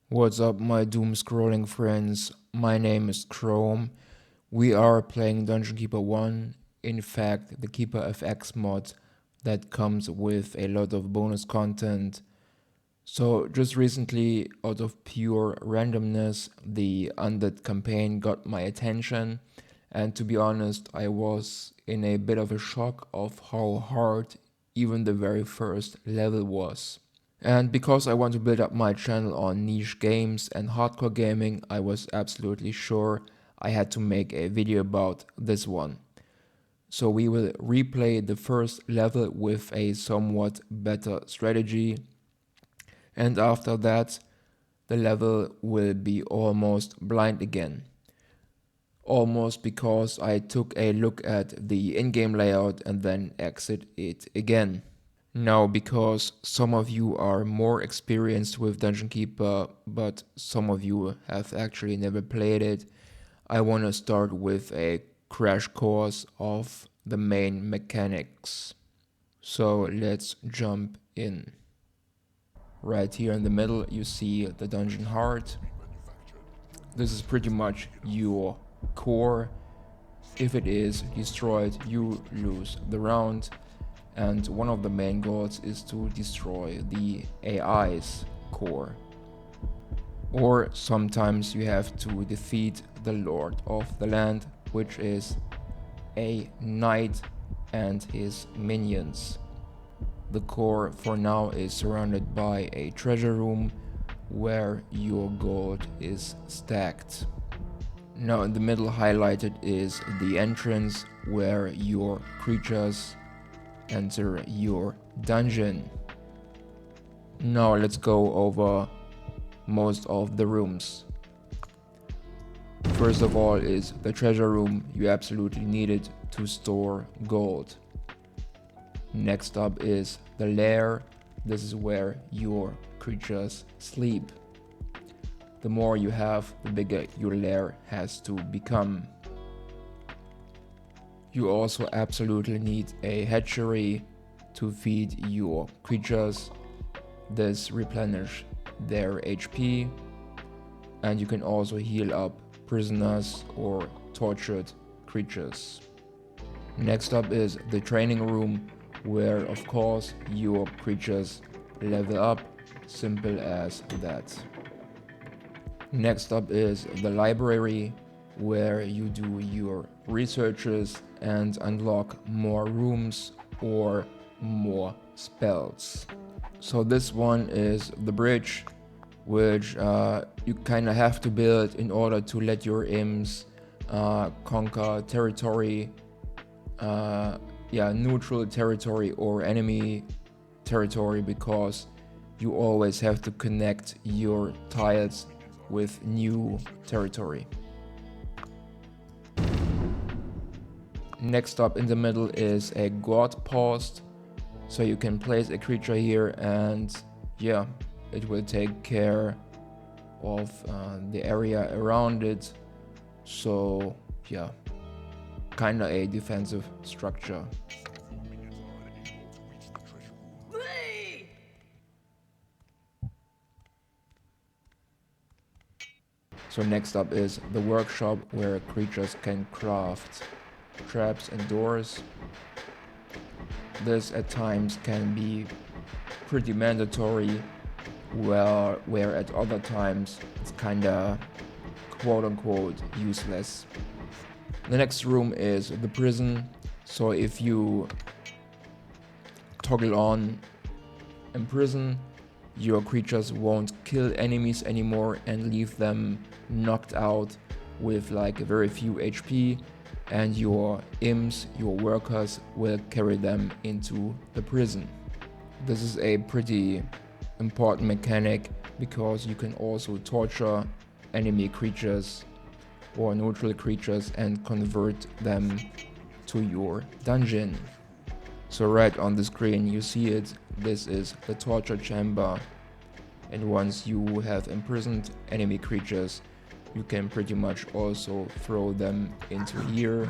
What's up, my doom scrolling friends? My name is Chrome. We are playing Dungeon Keeper 1. In fact, the Keeper FX mod that comes with a lot of bonus content. So, just recently, out of pure randomness, the Undead campaign got my attention. And to be honest, I was in a bit of a shock of how hard even the very first level was. And because I want to build up my channel on niche games and hardcore gaming, I was absolutely sure I had to make a video about this one. So we will replay the first level with a somewhat better strategy, and after that the level will be almost blind again. Almost because I took a look at the in-game layout and then exit it again. Now, because some of you are more experienced with Dungeon Keeper, but some of you have actually never played it, I want to start with a crash course of the main mechanics. So let's jump in. Right here in the middle you see the dungeon heart. This is pretty much your core. If it is destroyed, you lose the round. And one of the main goals is to destroy the AI's core. Or sometimes you have to defeat the Lord of the Land, which is a knight and his minions. The core for now is surrounded by a treasure room where your gold is stacked. Now in the middle highlighted is the entrance where your creatures enter your dungeon. Now let's go over most of the rooms. First of all is the treasure room. You absolutely need it to store gold. Next up is the lair. This is where your creatures sleep. The more you have, the bigger your lair has to become. You also absolutely need a hatchery to feed your creatures. This replenish their HP, and you can also heal up prisoners or tortured creatures. Next up is the training room, where of course your creatures level up, simple as that. Next up is the library, where you do your researches and unlock more rooms or more spells. So this one is the bridge, which you kind of have to build in order to let your imps conquer territory, neutral territory or enemy territory, because you always have to connect your tiles with new territory. Next up in the middle is a god post, so you can place a creature here and it will take care of the area around it. So kinda a defensive structure. So next up is the workshop, where creatures can craft traps and doors. This at times can be pretty mandatory, where at other times it's kinda quote-unquote useless. The next room is the prison. So if you toggle on imprison, your creatures won't kill enemies anymore and leave them knocked out with like very few HP, and your imps, your workers, will carry them into the prison. This is a pretty important mechanic, because you can also torture enemy creatures or neutral creatures and convert them to your dungeon. So right on the screen you see it. This is the torture chamber, and once you have imprisoned enemy creatures, you can pretty much also throw them into here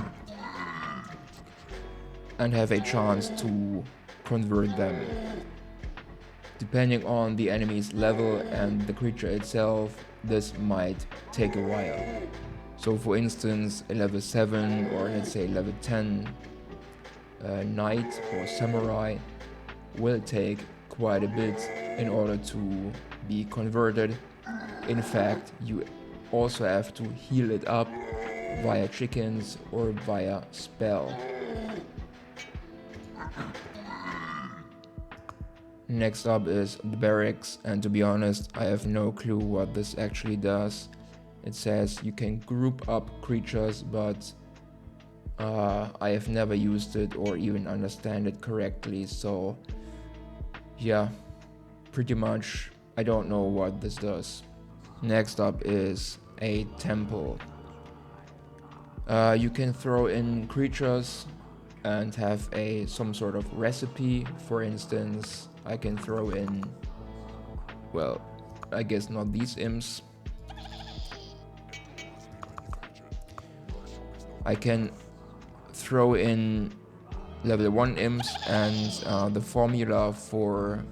and have a chance to convert them. Depending on the enemy's level and the creature itself, this might take a while. So for instance, a level 7 or let's say level 10 knight or samurai will take quite a bit in order to be converted. In fact, you also have to heal it up via chickens or via spell. Next up is the barracks, and to be honest, I have no clue what this actually does. It says you can group up creatures, but I have never used it or even understand it correctly, so yeah, pretty much I don't know what this does. Next up is a temple. You can throw in creatures and have some sort of recipe. For instance, I can throw in, well, I guess not these imps. I can throw in level 1 imps, and the formula for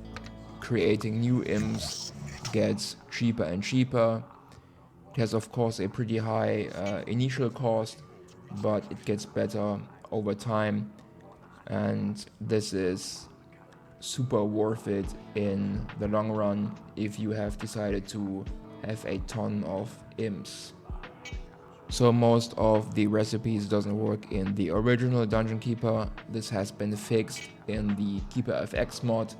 creating new imps gets cheaper and cheaper. It has of course a pretty high initial cost, but it gets better over time, and this is super worth it in the long run if you have decided to have a ton of imps. So most of the recipes doesn't work in the original Dungeon Keeper. This has been fixed in the Keeper FX mod.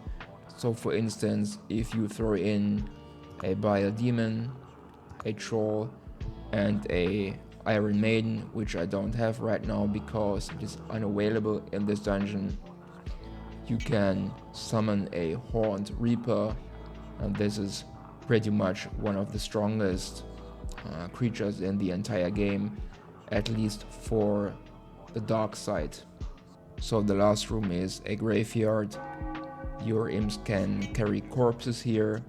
So for instance, if you throw in a Bile Demon, a Troll, and a Iron Maiden, which I don't have right now because it is unavailable in this dungeon, you can summon a Horned Reaper, and this is pretty much one of the strongest creatures in the entire game, at least for the dark side. So the last room is a graveyard. Your imps can carry corpses here,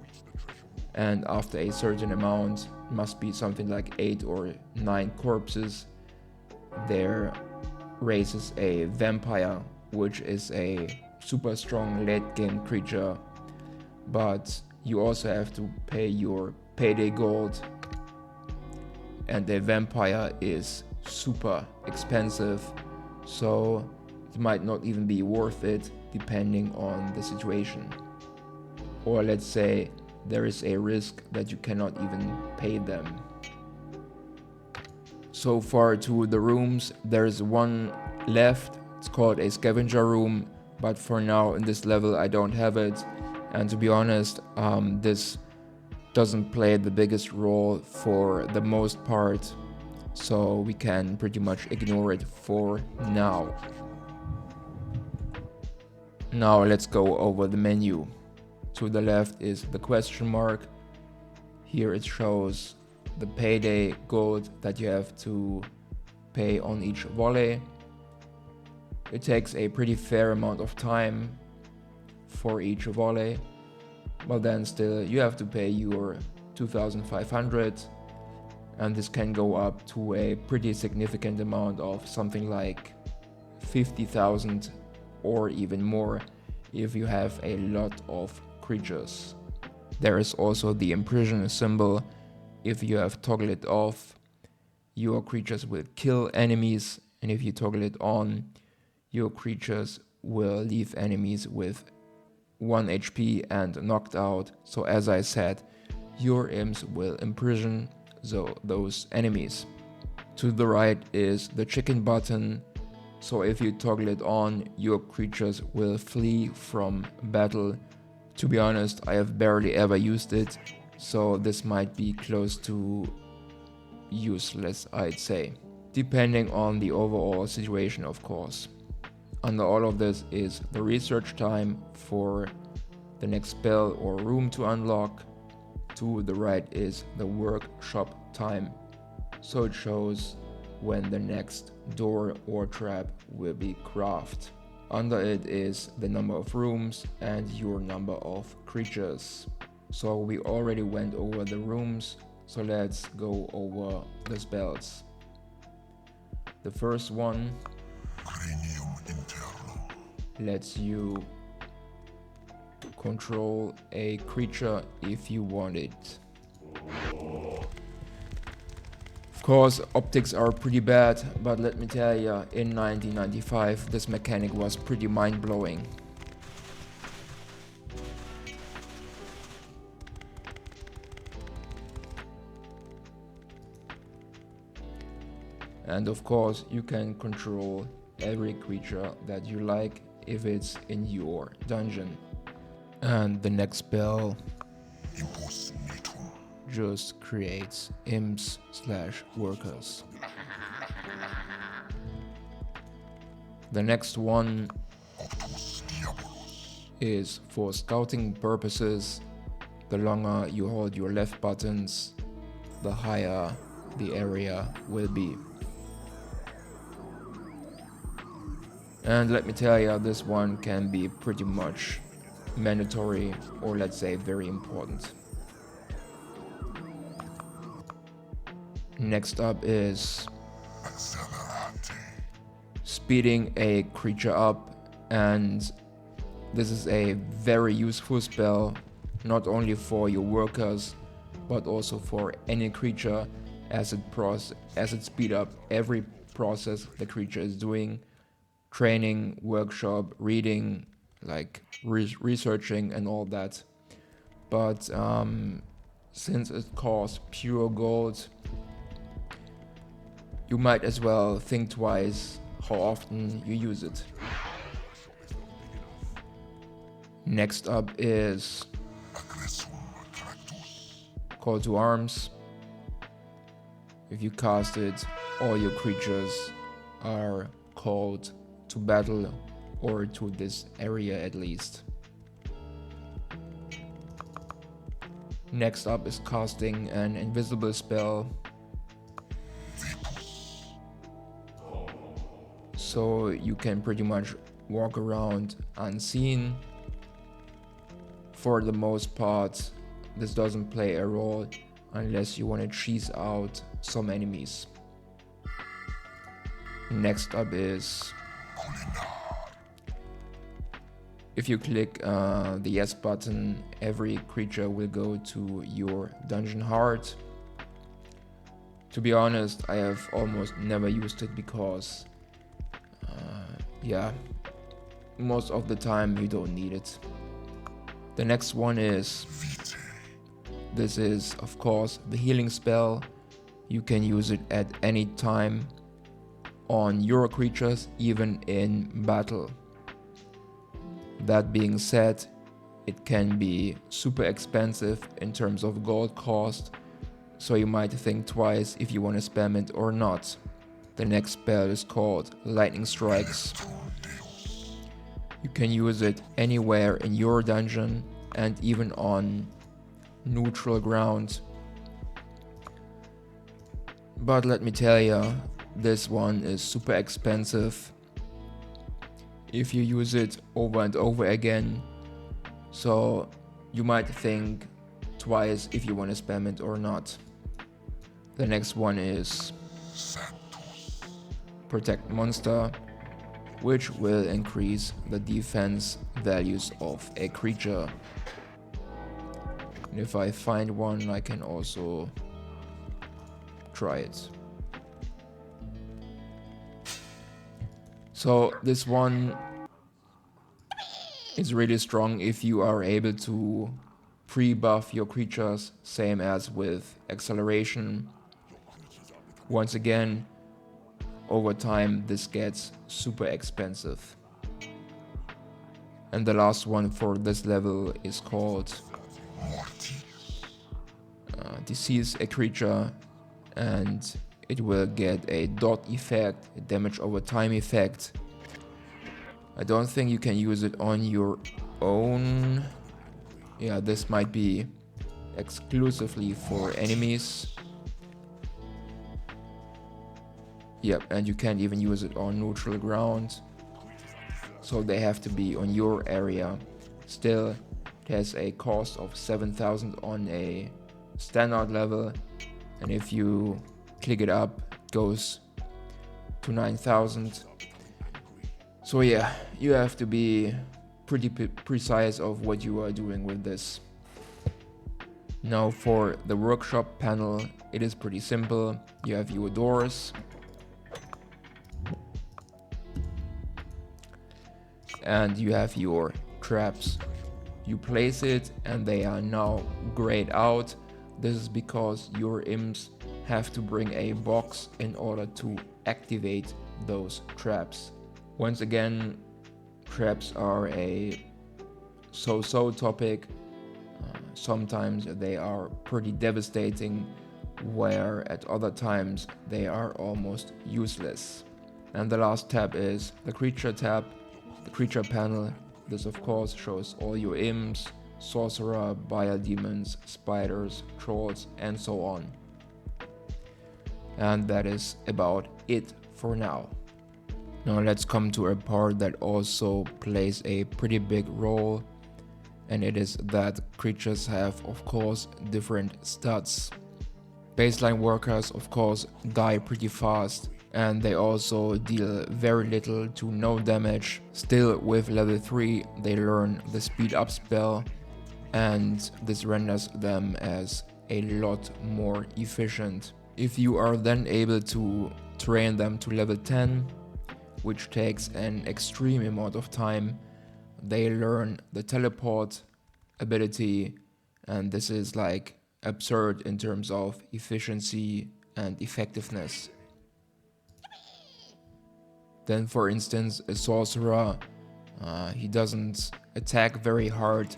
and after a certain amount, must be something like 8 or 9 corpses, there raises a vampire, which is a super strong late game creature, but you also have to pay your payday gold, and a vampire is super expensive, so it might not even be worth it depending on the situation. Or let's say there is a risk that you cannot even pay them. So far to the rooms, there is one left. It's called a scavenger room, but for now in this level I don't have it, and to be honest, this doesn't play the biggest role for the most part, so we can pretty much ignore it for now. Now let's go over the menu. To the left is the question mark. Here it shows the payday gold that you have to pay on each volley. It takes a pretty fair amount of time for each volley, but then still you have to pay your 2,500, and this can go up to a pretty significant amount of something like 50,000 or even more if you have a lot of creatures. There is also the imprison symbol. If you have toggled it off, your creatures will kill enemies, and if you toggle it on, your creatures will leave enemies with 1 HP and knocked out. So as I said, your imps will imprison those enemies. To the right is the chicken button. So if you toggle it on, your creatures will flee from battle. To be honest, I have barely ever used it, so this might be close to useless, I'd say, depending on the overall situation, of course. Under all of this is the research time for the next spell or room to unlock. To the right is the workshop time, so it shows when the next door or trap will be crafted. Under it is the number of rooms and your number of creatures. So we already went over the rooms, so let's go over the spells. The first one lets you control a creature if you want it. Of course, optics are pretty bad, but let me tell ya, in 1995 this mechanic was pretty mind-blowing. And of course, you can control every creature that you like if it's in your dungeon. And the next spell just creates imps/workers. The next one is for scouting purposes. The longer you hold your left buttons, the higher the area will be. And let me tell you, this one can be pretty much mandatory, or let's say very important. Next up is speeding a creature up, and this is a very useful spell, not only for your workers, but also for any creature, as it speed up every process the creature is doing. Training, workshop, reading, like researching and all that. But since it costs pure gold, you might as well think twice how often you use it. Next up is Call to Arms. If you cast it, all your creatures are called to battle, or to this area at least. Next up is casting an invisible spell. So you can pretty much walk around unseen. For the most part, this doesn't play a role unless you want to cheese out some enemies. Next up is, if you click the yes button, every creature will go to your dungeon heart. To be honest, I have almost never used it because yeah, most of the time you don't need it. The next one is, this is of course the healing spell. You can use it at any time on your creatures, even in battle. That being said, it can be super expensive in terms of gold cost, so you might think twice if you want to spam it or not. The next spell is called Lightning Strikes. You can use it anywhere in your dungeon and even on neutral ground. But let me tell you, this one is super expensive if you use it over and over again, so you might think twice if you want to spam it or not. The next one is Protect Monster, which will increase the defense values of a creature. And if I find one, I can also try it. So this one is really strong if you are able to pre-buff your creatures, same as with acceleration. Once again, over time this gets super expensive. And the last one for this level is called Disease a creature, and it will get a dot effect, a damage over time effect. I don't think you can use it on your own. Yeah, this might be exclusively for enemies. Yep, and you can't even use it on neutral ground, so they have to be on your area. Still, it has a cost of 7,000 on a standard level, and if you click it up, it goes to 9,000. So yeah, you have to be pretty precise of what you are doing with this. Now for the workshop panel, it is pretty simple. You have your doors, and you have your traps. You place it and they are now grayed out. This is because your imps have to bring a box in order to activate those traps. Once again, traps are a so-so topic. Sometimes they are pretty devastating, where at other times they are almost useless. And the last tab is the creature tab, the creature panel. This of course shows all your imps, sorcerer, bile demons, spiders, trolls, and so on. And that is about it for now. Now let's come to a part that also plays a pretty big role, and it is that creatures have of course different stats. Baseline workers of course die pretty fast, and they also deal very little to no damage. Still, with level 3 they learn the speed up spell, and this renders them as a lot more efficient. If you are then able to train them to level 10, which takes an extreme amount of time, they learn the teleport ability, and this is like absurd in terms of efficiency and effectiveness. Then for instance, a sorcerer, he doesn't attack very hard,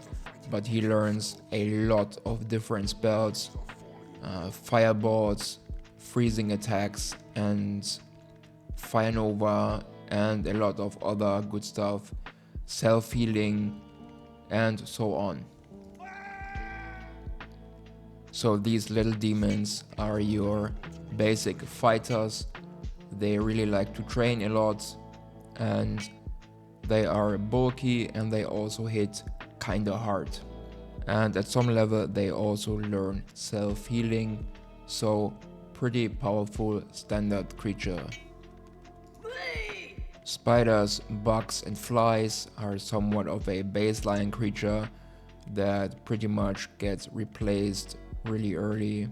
but he learns a lot of different spells, fireballs, freezing attacks, and fire nova, and a lot of other good stuff, self-healing, and so on. So these little demons are your basic fighters. They really like to train a lot, and they are bulky, and they also hit kinda hard. And at some level they also learn self-healing, so pretty powerful standard creature. Spiders, bugs, and flies are somewhat of a baseline creature that pretty much gets replaced really early.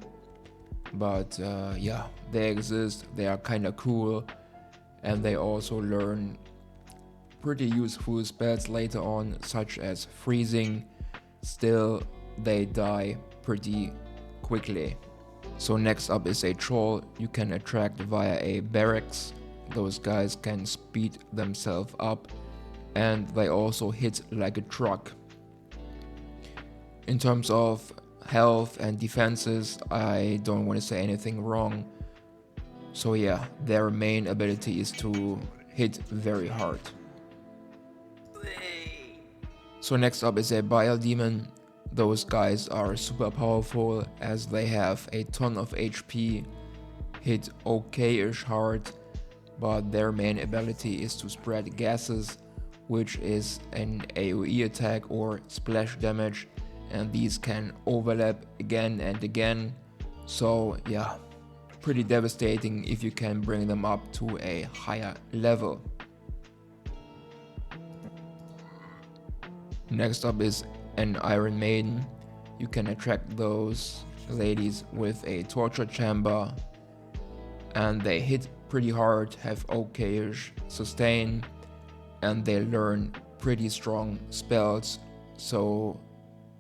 But yeah, they exist, they are kinda cool, and they also learn pretty useful spells later on, such as freezing. Still, they die pretty quickly. So next up is a troll. You can attract via a barracks. Those guys can speed themselves up, and they also hit like a truck. In terms of health and defenses, I don't want to say anything wrong. So yeah, their main ability is to hit very hard. So next up is a bile demon. Those guys are super powerful as they have a ton of HP, hit okay-ish hard, but their main ability is to spread gases, which is an AoE attack or splash damage, and these can overlap again and again. So yeah, pretty devastating if you can bring them up to a higher level. Next up is an Iron Maiden. You can attract those ladies with a torture chamber, and they hit pretty hard, have okay-ish sustain, and they learn pretty strong spells. So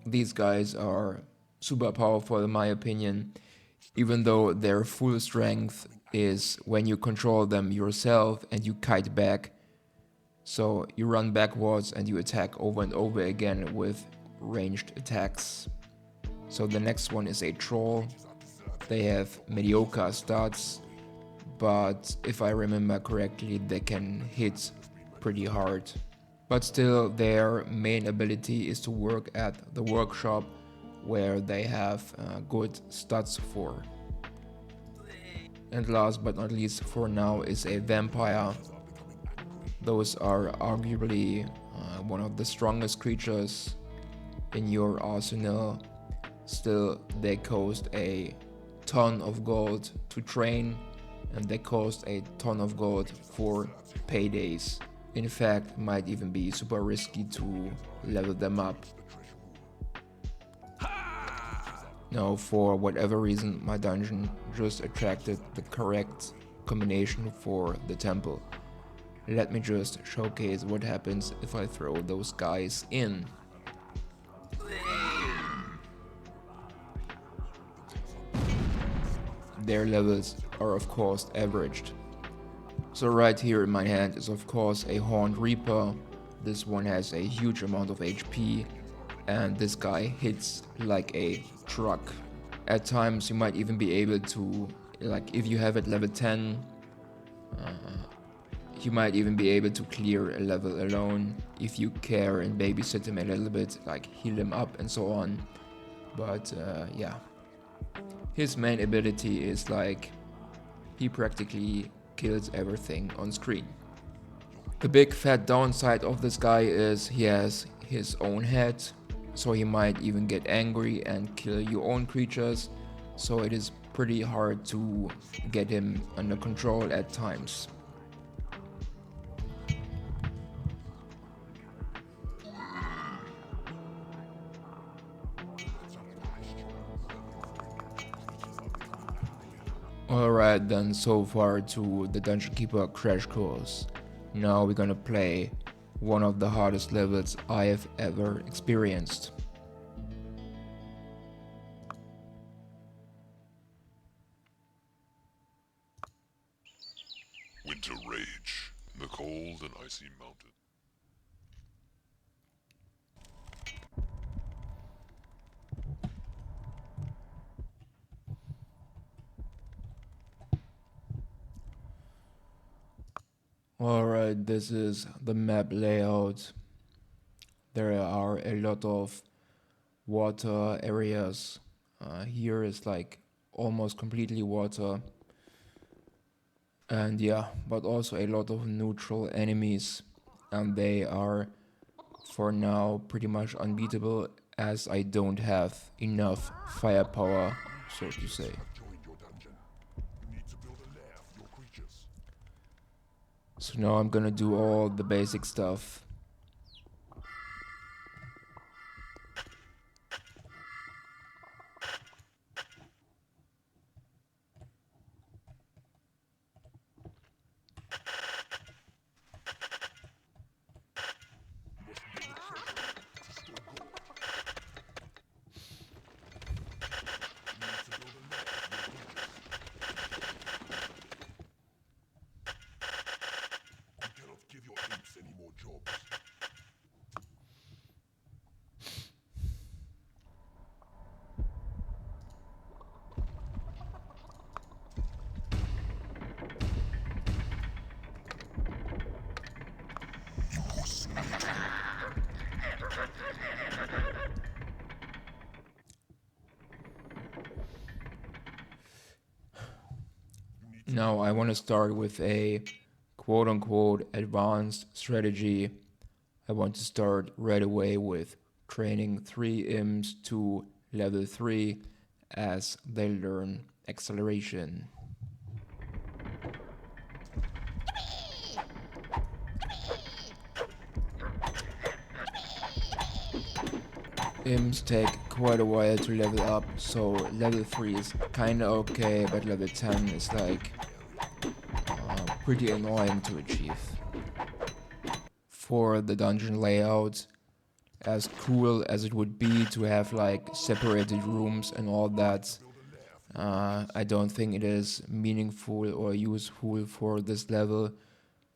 these guys are super powerful in my opinion, even though their full strength is when you control them yourself and you kite back. So you run backwards and you attack over and over again with ranged attacks. So the next one is a troll. They have mediocre stats, but if I remember correctly, they can hit pretty hard. But still, their main ability is to work at the workshop, where they have good stats for. And last but not least for now is a vampire. Those are arguably one of the strongest creatures in your arsenal. Still, they cost a ton of gold to train, and they cost a ton of gold for paydays. In fact, it might even be super risky to level them up. Now, for whatever reason, my dungeon just attracted the correct combination for the temple. Let me just showcase what happens if I throw those guys in. Their levels are of course averaged. So right here in my hand is of course a Horned Reaper. This one has a huge amount of HP and this guy hits like a truck. At times you might even be able to, like if you have it level 10, you might even be able to clear a level alone if you care and babysit him a little bit, like heal him up and so on. But yeah, his main ability is like he practically kills everything on screen. The big fat downside of this guy is he has his own head, so he might even get angry and kill your own creatures, so it is pretty hard to get him under control at times. Alright then, so far to the Dungeon Keeper Crash Course. Now we're gonna play one of the hardest levels I have ever experienced. Winter Rage in the cold and icy mountain. Alright, this is the map layout. There are a lot of water areas. Here is like almost completely water. And yeah, but also a lot of neutral enemies. And they are, for now, pretty much unbeatable as I don't have enough firepower, so to say. So now I'm gonna do all the basic stuff. Now I want to start with a quote-unquote advanced strategy. I want to start right away with training 3 imps to level 3 as they learn acceleration. Imps take quite a while to level up, so level 3 is kinda okay, but level 10 is like pretty annoying to achieve. For the dungeon layout, as cool as it would be to have like separated rooms and all that, I don't think it is meaningful or useful for this level,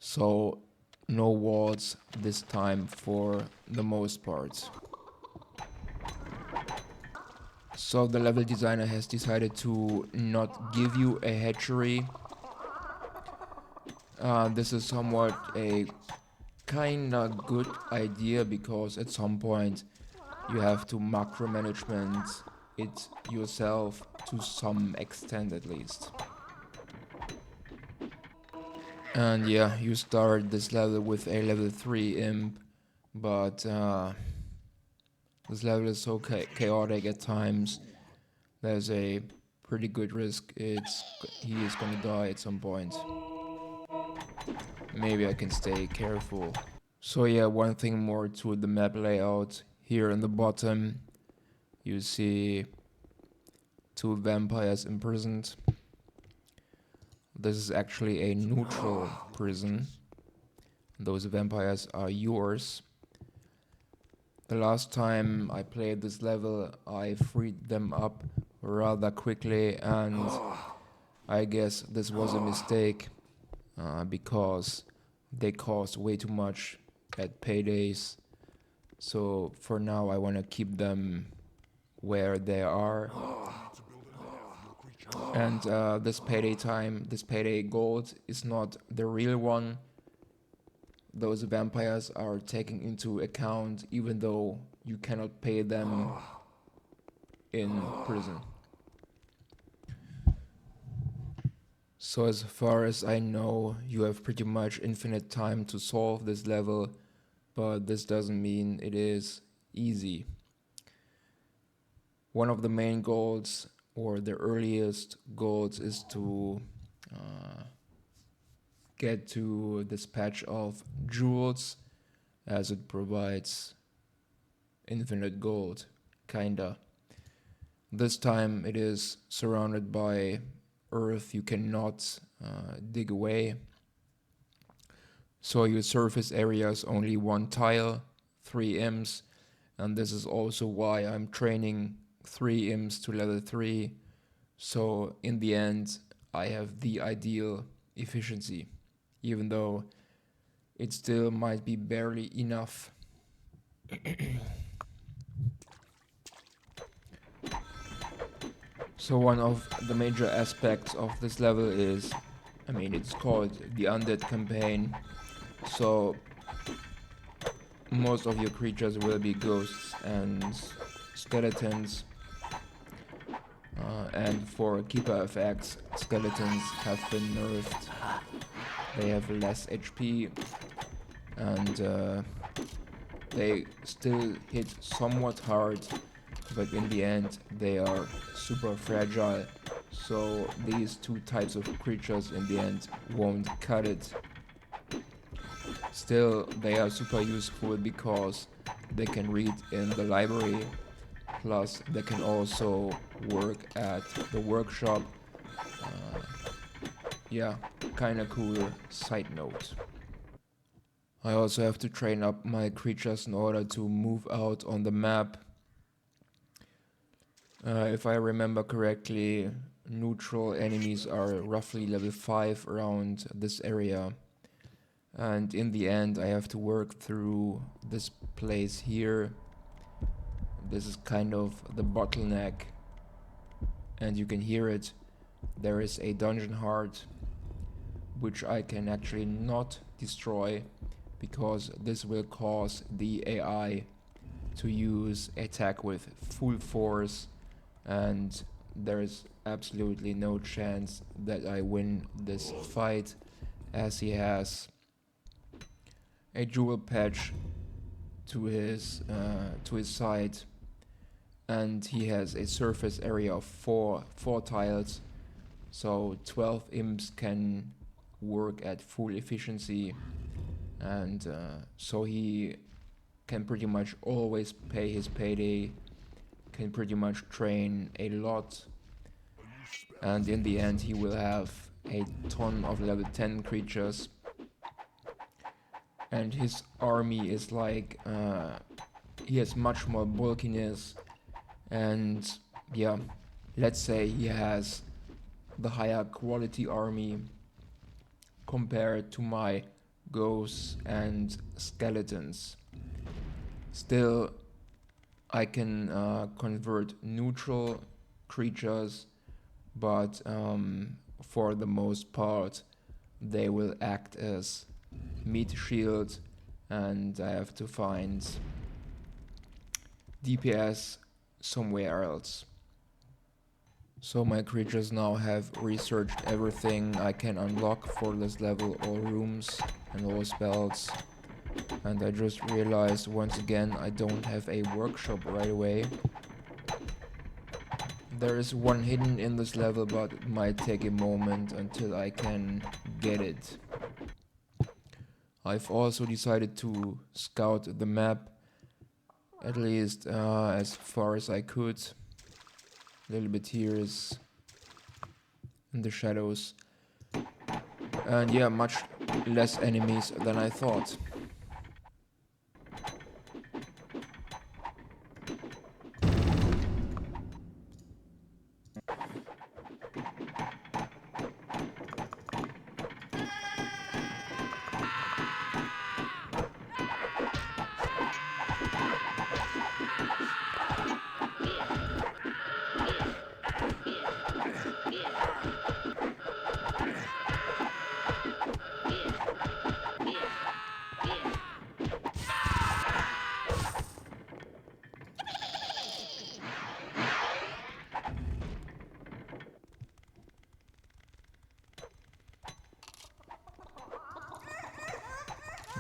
so no walls this time for the most part. So the level designer has decided to not give you a hatchery. This is somewhat a kinda good idea because at some point you have to macromanagement it yourself to some extent at least. And yeah, you start this level with a level 3 imp, but this level is so chaotic at times. There's a pretty good risk he is gonna die at some point. maybe I can stay careful. So yeah, one thing more to the map layout. Here in the bottom you see 2 vampires imprisoned. This is actually a neutral prison. Those vampires are yours. The last time I played this level, I freed them up rather quickly, and I guess this was a mistake because they cost way too much at paydays. So for now I want to keep them where they are. And this payday gold is not the real one. Those vampires are taken into account even though you cannot pay them in prison. So as far as I know, you have pretty much infinite time to solve this level, but this doesn't mean it is easy. One of the main goals, or the earliest goals, is to get to this patch of jewels, as it provides infinite gold, kinda. This time it is surrounded by earth you cannot dig away. So your surface area is only 1 tile, 3 imps, and this is also why I'm training 3 imps to level 3. So in the end I have the ideal efficiency, even though it still might be barely enough. So one of the major aspects of this level is, it's called the Undead campaign. So most of your creatures will be ghosts and skeletons. And for Keeper FX, skeletons have been nerfed. They have less HP and they still hit somewhat hard, but in the end they are super fragile, so these 2 types of creatures in the end won't cut it. Still, they are super useful because they can read in the library, plus they can also work at the workshop. Kinda cool side note. I also have to train up my creatures in order to move out on the map. If I remember correctly, neutral enemies are roughly level 5 around this area. And in the end I have to work through this place here. This is kind of the bottleneck, and you can hear it. There is a dungeon heart, which I can actually not destroy, because this will cause the AI to use attack with full force, and there is absolutely no chance that I win this fight, as he has a jewel patch to his side, and he has a surface area of 4 tiles, so 12 imps can work at full efficiency, and so he can pretty much always pay his payday, can pretty much train a lot, and in the end he will have a ton of level 10 creatures. And his army is like, he has much more bulkiness, and yeah, let's say he has the higher quality army compared to my ghosts and skeletons. Still, I can convert neutral creatures, but for the most part they will act as meat shield, and I have to find DPS somewhere else. So my creatures now have researched everything I can unlock for this level, all rooms and all spells, and I just realized once again I don't have a workshop right away. There is one hidden in this level, but it might take a moment until I can get it. I've also decided to scout the map, at least as far as I could. A little bit here is in the shadows. And yeah, much less enemies than I thought.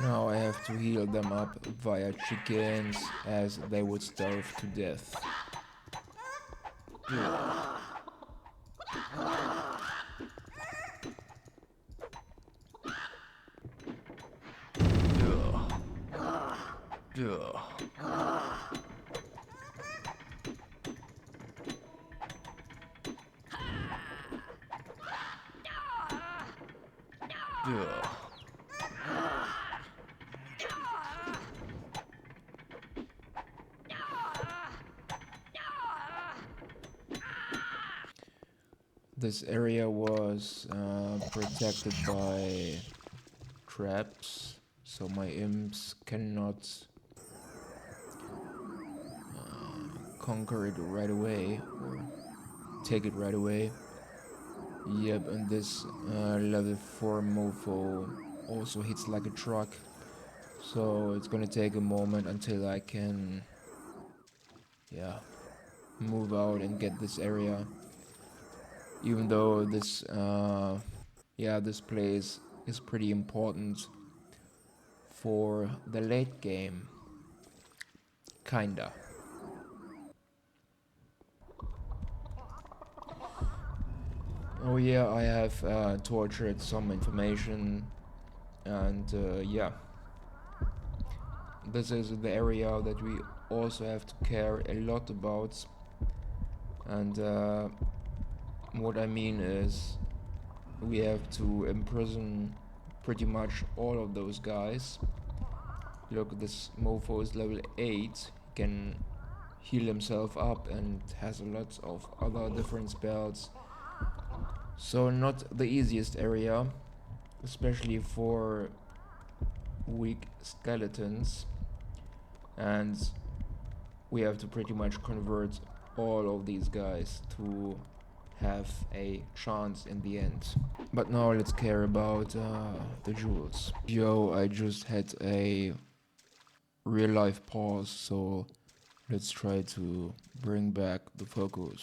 Now I have to heal them up via chickens, as they would starve to death. This area was protected by traps, so my imps cannot conquer it right away or take it right away. Yep, and this level 4 mofo also hits like a truck, so it's gonna take a moment until I can, yeah, move out and get this area. Even though this, this place is pretty important for the late game, kinda. Oh yeah, I have tortured some information, and yeah, this is the area that we also have to care a lot about. And what I mean is, we have to imprison pretty much all of those guys. Look, this mofo is level 8, he can heal himself up and has a lot of other different spells. So not the easiest area, especially for weak skeletons. And we have to pretty much convert all of these guys to have a chance in the end. But now let's care about the jewels. Yo, I just had a real life pause, so let's try to bring back the focus.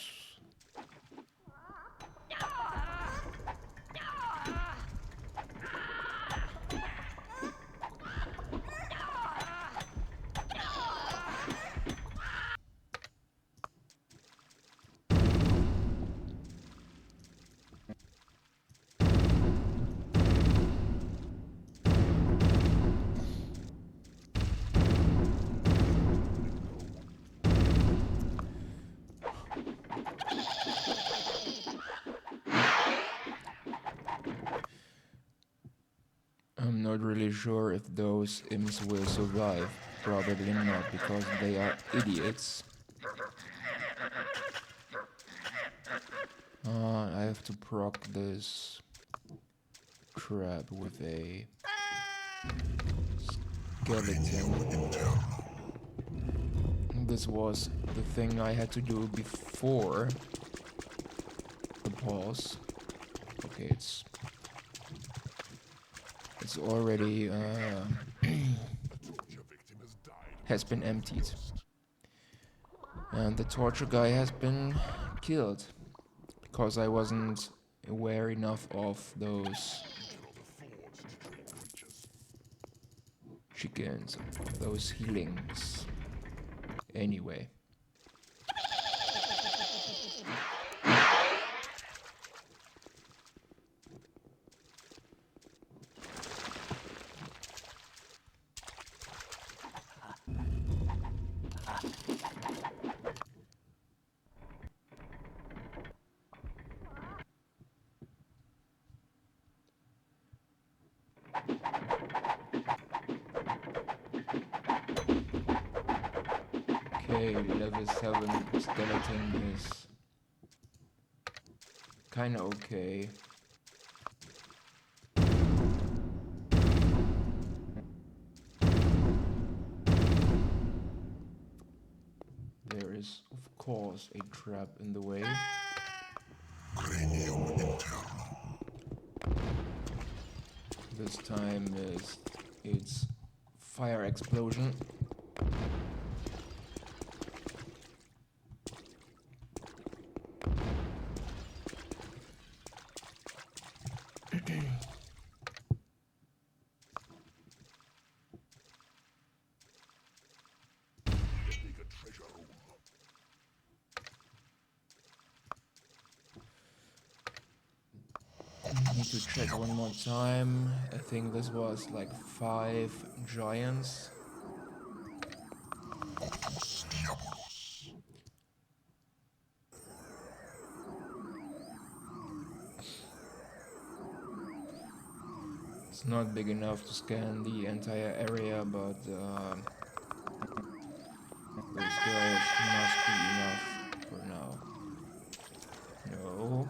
I'm not really sure if those imps will survive. Probably not, because they are idiots. I have to proc this crab with a skeleton. This was the thing I had to do before the pause. Okay, it's already has been emptied, and the torture guy has been killed because I wasn't aware enough of those chickens, those healings. Anyway. a level 7 skeleton is kinda okay. There is, of course, a trap in the way. This time it's fire explosion. Need to check one more time. I think this was like 5 giants. It's not big enough to scan the entire area, but those guys must be enough for now. No.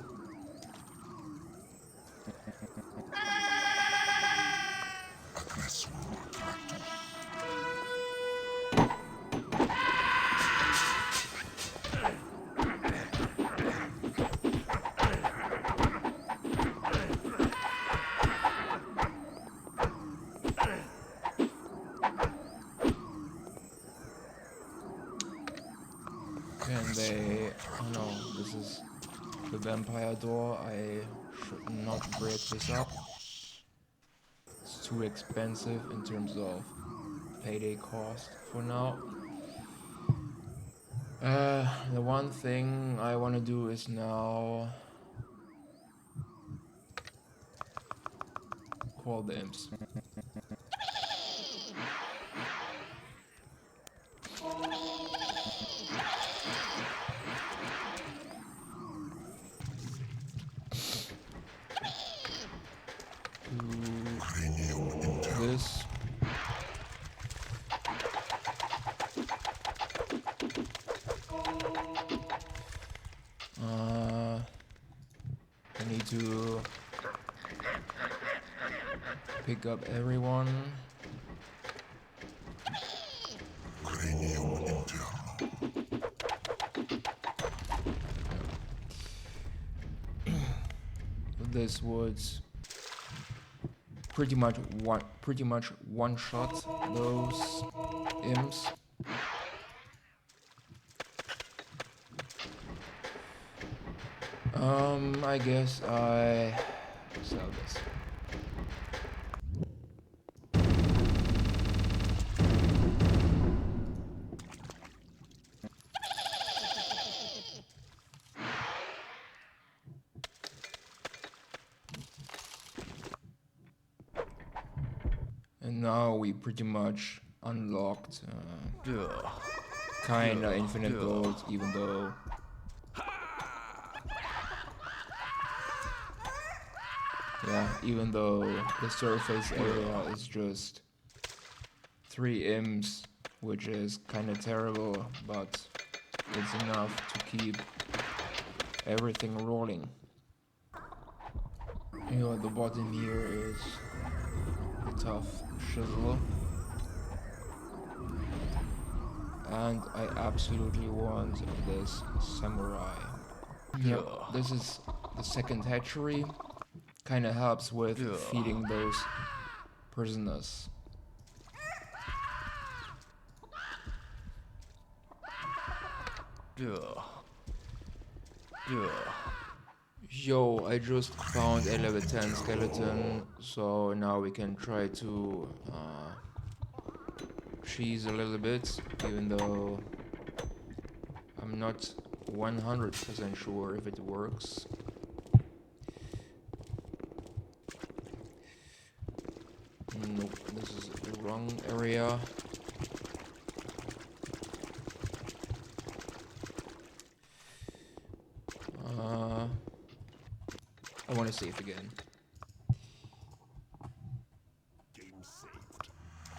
And they... Oh no, this is the vampire door. I should not break this up. It's too expensive in terms of payday cost for now. The one thing I want to do is now call the imps. This. I need to pick up everyone. This would pretty much one shot those imps. I guess I sell this. And now we pretty much unlocked kinda infinite gold, even though the surface area is just 3 imps, which is kinda terrible, but it's enough to keep everything rolling. You know, at the bottom here is the tough chisel. And I absolutely want this samurai. Yep, this is the second hatchery. Kinda helps with feeding those prisoners. Yo, I just found a level 10 skeleton, so now we can try to cheese a little bit, even though I'm not 100% sure if it works. Nope, this is the wrong area. I want to save again. Game saved.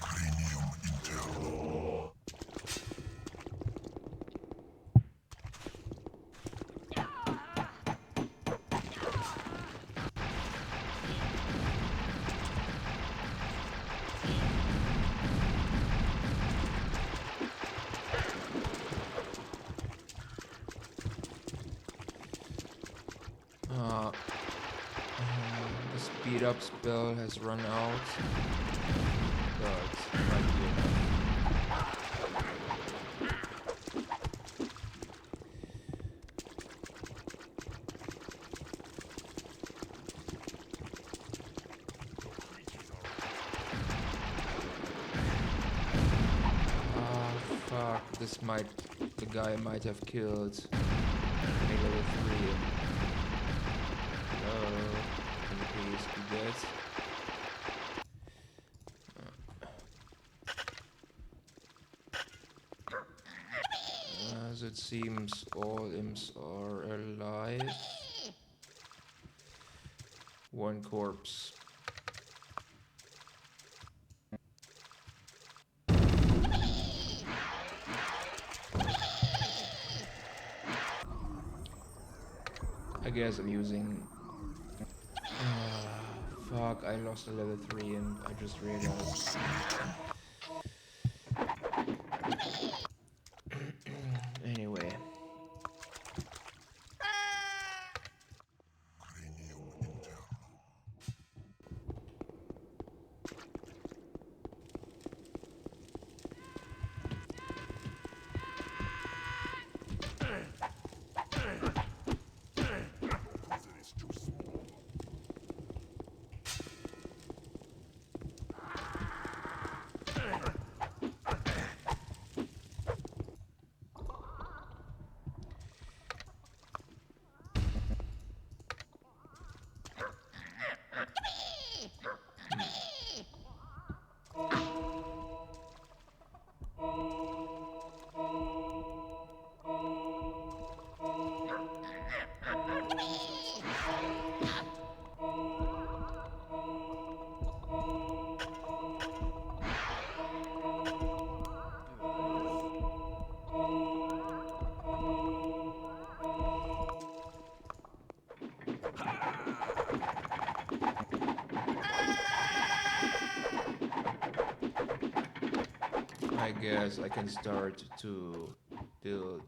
Premium Intel. The speed up spell has run out, but might be enough. Fuck, the guy might have killed a level 3. Can you please be dead? As it seems, all imps are alive. One corpse. I guess I'm using... fuck, I lost a level 3 imp, I just realized. Anyway. I guess I can start to build.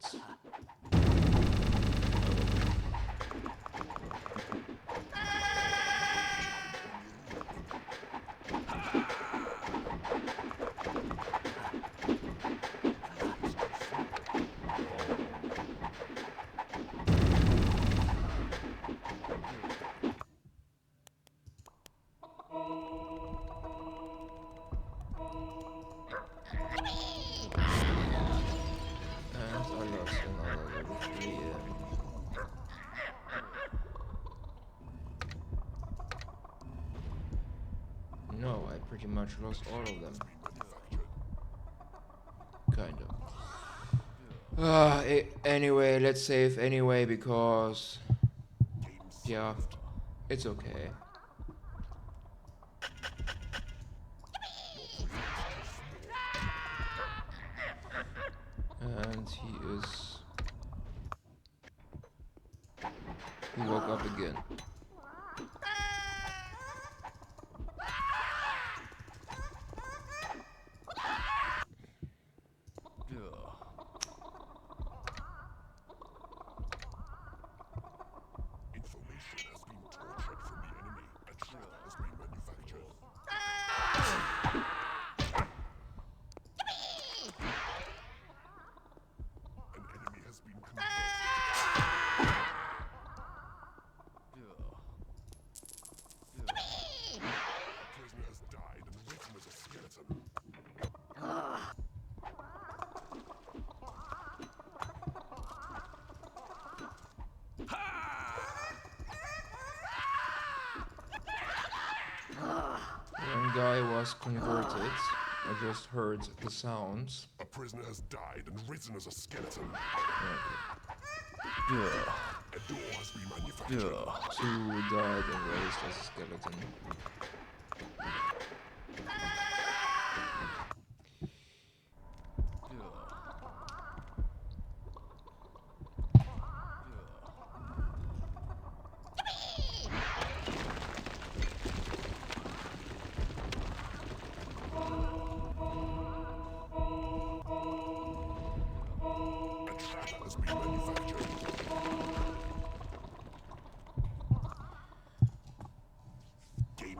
No, I pretty much lost all of them. Kind of. Anyway, let's save anyway because... yeah, it's okay. And he is... he woke up again. One guy was converted. I just heard the sounds. A prisoner has died and risen as a skeleton. Okay. A door has been manufactured. Two died and raised as a skeleton.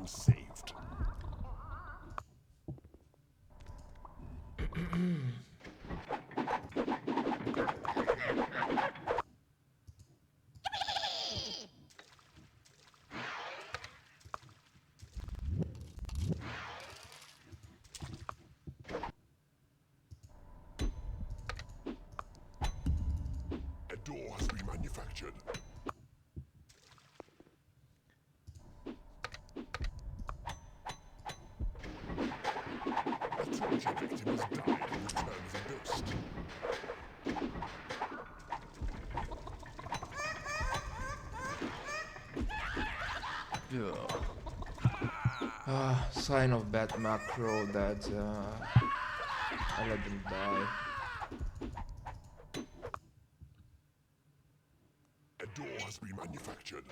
been saved. A door has been manufactured. A torture victim has died and returned as a ghost. Sign of bad macro that I let them die. A door has been manufactured.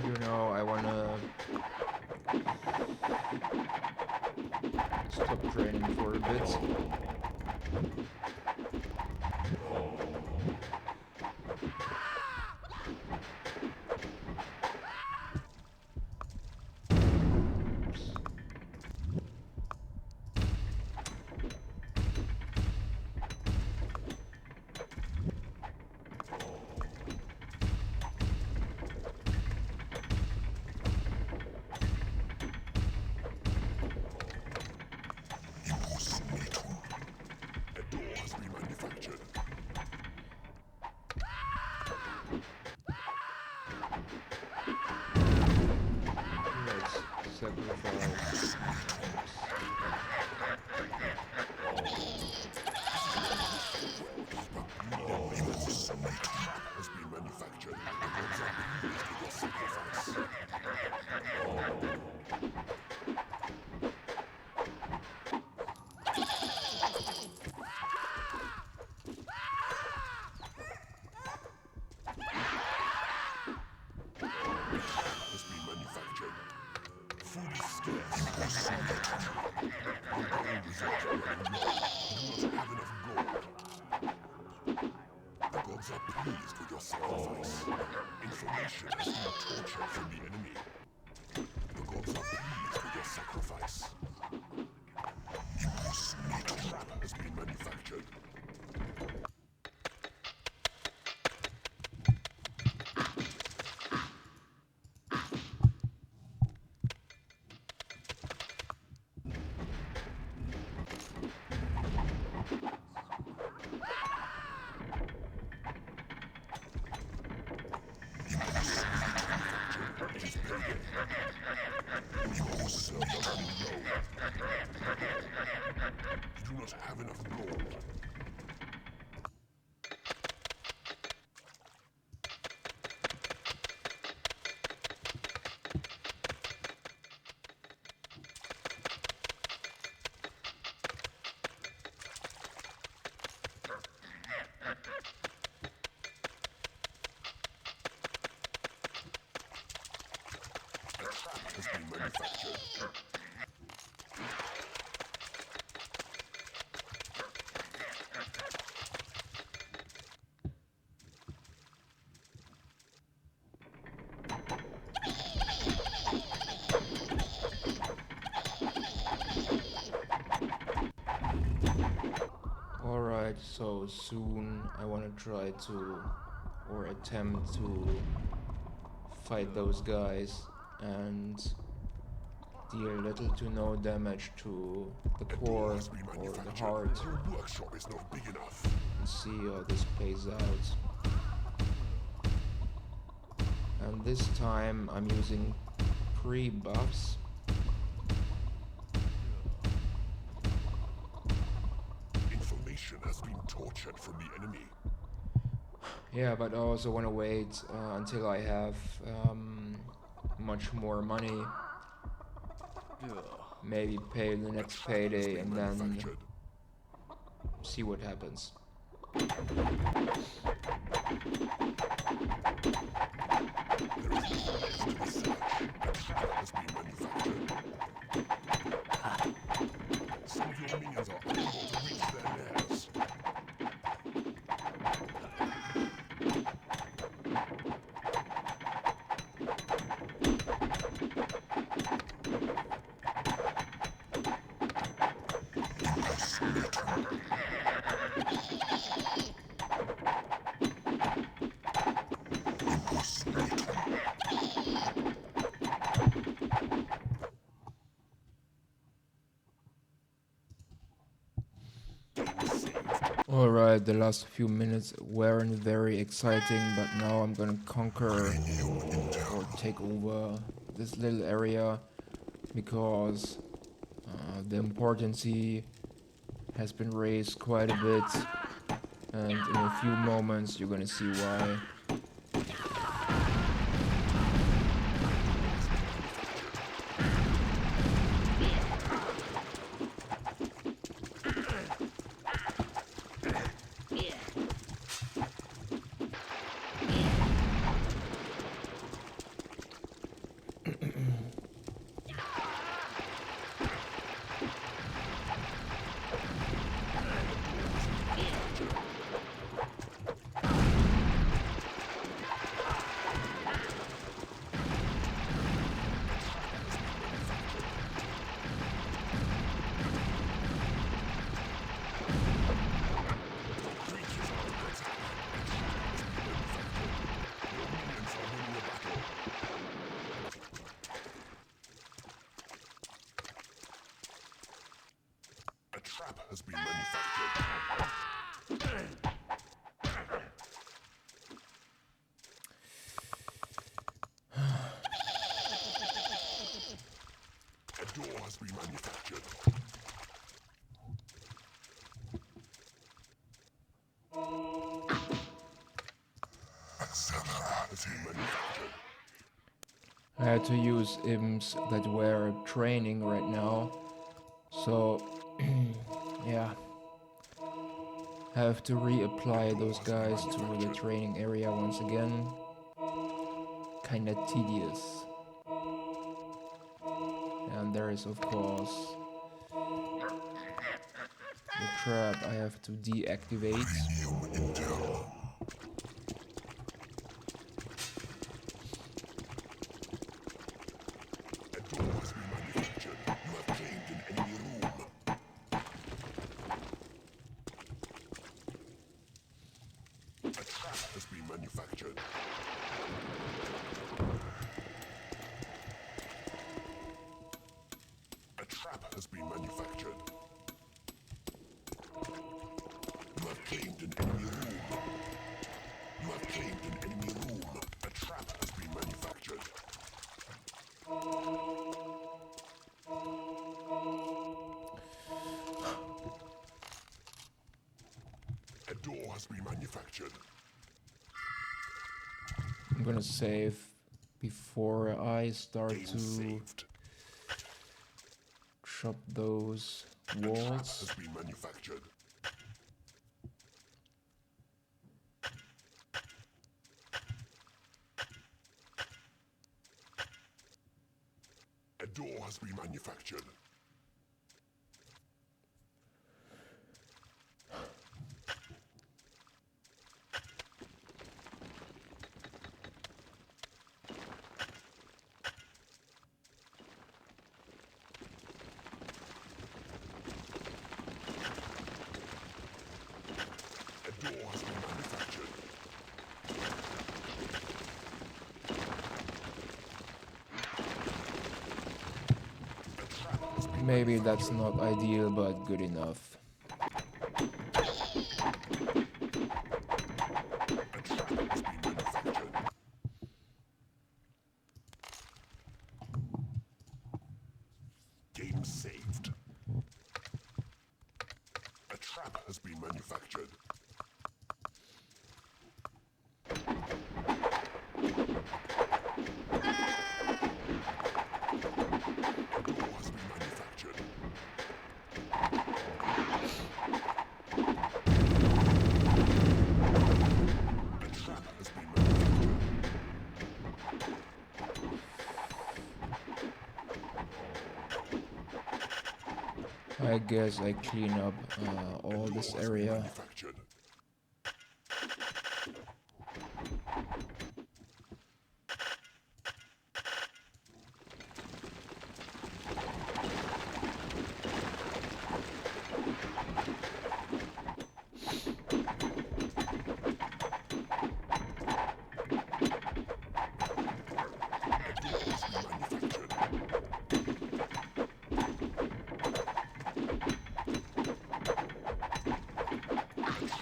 You know, I wanna stop training for a bit. A door has been manufactured. Let's sacrifice. Has been manufactured. The gods are pleased with your sacrifice. Has been manufactured. Food is scarce. Your gold reserves are running low. You do not have enough gold. The gods are pleased with your sacrifice. Information has been tortured from the enemy. The gods are pleased with your sacrifice. A trap has been manufactured. It is payday. Your reserves are running low. You do not have enough gold. Has been manufactured. Alright, so soon I wanna try to, or attempt to, fight those guys and deal little to no damage to the A door core has been or the manufactured. heart Your workshop is not big enough. and see how this plays out. And this time I'm using pre-buffs. Information has been tortured from the enemy. Yeah, but I also want to wait until I have much more money. Maybe pay the next payday and then Manufactured. see what happens. There is no left Alright, the last few minutes weren't very exciting, but now I'm gonna conquer or take over this little area because the importance has been raised quite a bit, and in a few moments you're gonna see why. A trap has been manufactured. A door has been manufactured. A cellar has been manufactured. I had to use imps that were training right now, so yeah, I have to reapply those guys to the training area once again. Kinda tedious. And there is of course the trap I have to deactivate. Premium intel. A door has been manufactured. You have claimed an enemy room. A trap has been manufactured. A trap has been manufactured. You have claimed an enemy room. You have claimed an enemy room. A trap has been manufactured. A door has been manufactured. I'm gonna save before I start Game to saved. chop those A trap walls. has been manufactured. A door has been manufactured. A door has been manufactured. A trap has been Maybe that's not ideal, but good enough. A trap has been manufactured. Game saved. A trap has been manufactured. A door has been manufactured. A trap has been manufactured. I guess I clean up all this Door has been area. manufactured. A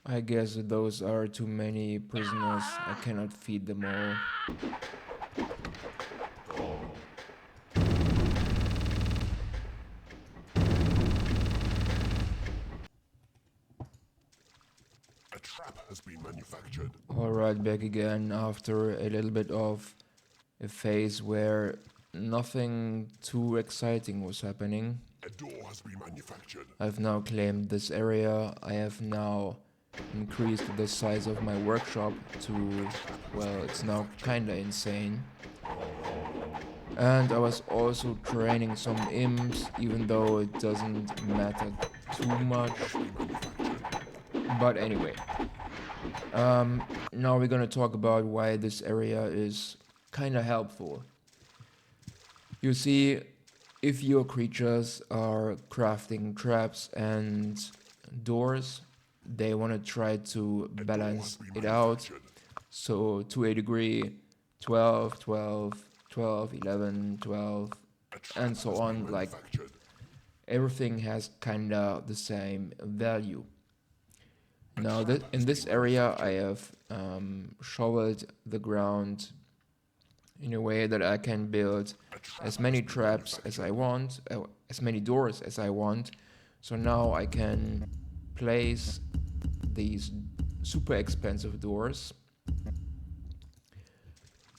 I guess those are too many prisoners. I cannot feed them all. A trap has been manufactured. Alright, back again after a little bit of a phase where nothing too exciting was happening. A door has been manufactured. I've now claimed this area. I have now increased the size of my workshop to, well, it's now kinda insane. And I was also training some imps, even though it doesn't matter too much. But anyway, now we're gonna talk about why this area is kinda helpful. You see, if your creatures are crafting traps and doors, they want to try to balance it out. So to a degree, 12, 12, 12, 11, 12, and so on. Like, everything has kinda the same value. Now in this area I have shoveled the ground in a way that I can build as many traps as I want, as many doors as I want. So now I can place these super expensive doors,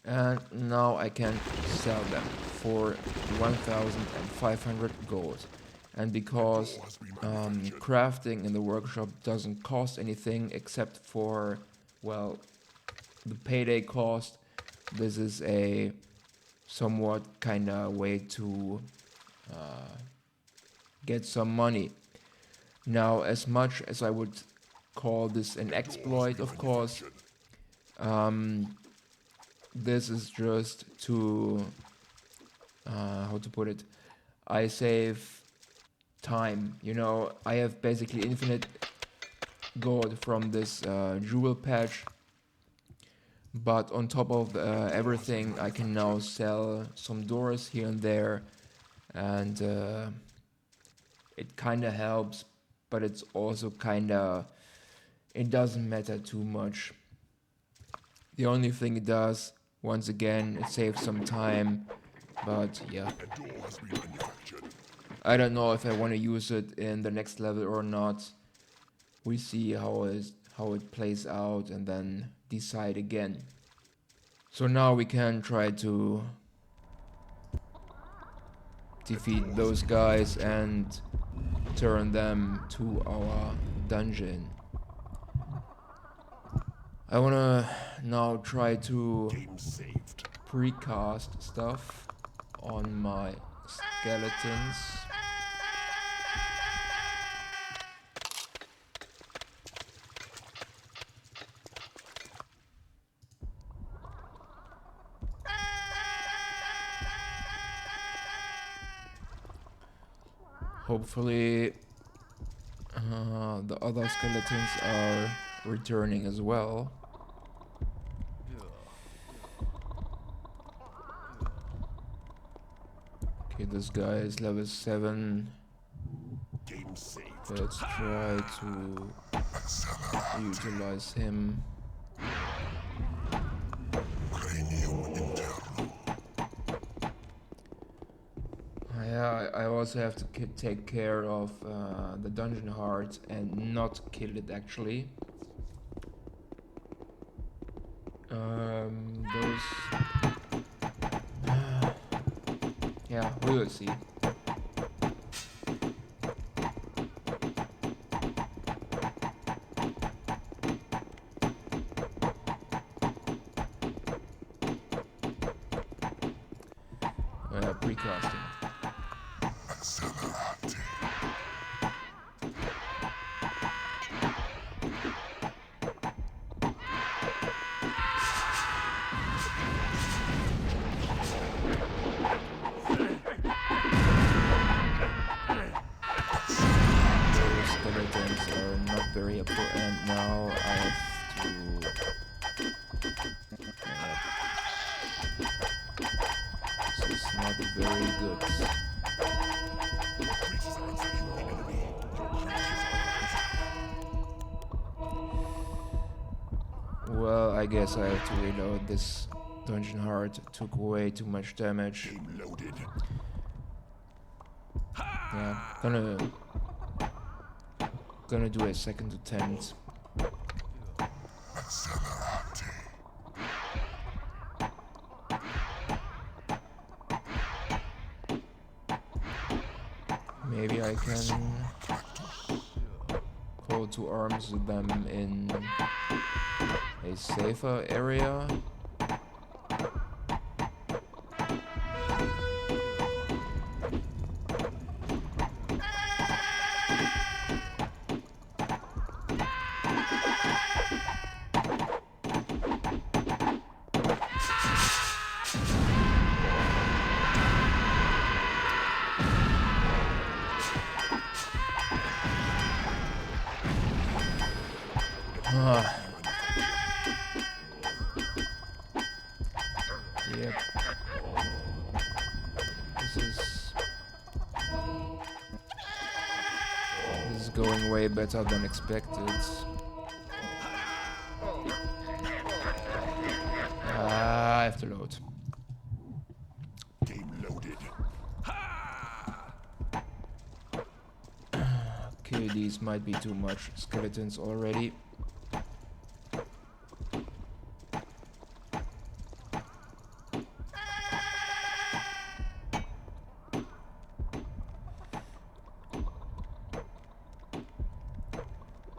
and now I can sell them for 1,500 gold. And because crafting in the workshop doesn't cost anything except for, well, the payday cost, this is a somewhat kind of way to get some money. Now, as much as I would call this an exploit, of course, this is just to, how to put it, I save time. You know, I have basically infinite gold from this jewel patch, but on top of everything, I can now sell some doors here and there, and it kind of helps, but it's also kind of, it doesn't matter too much. The only thing it does, once again, it saves some time, but yeah. I don't know if I want to use it in the next level or not. We see how it plays out and then decide again. So now we can try to defeat those guys and turn them to our dungeon. I wanna now try to precast stuff on my skeletons. Hopefully the other skeletons are returning as well. Okay, this guy is level 7. Let's try to utilize him. Yeah, I also have to take care of the dungeon heart and not kill it actually. Those... yeah, we will see. Precasting. things are not very helpful, and now I have to... This is not very good. Creatures are attacking the enemy. Your creatures are Well, I guess I have to reload. This dungeon heart took way too much damage. game loaded. Yeah, gonna do a second attempt. Accelerate. Maybe I can call to arms them in a safer area. Yep. This is going way better than expected. I have to load. Game loaded. Okay, these might be too much skeletons already.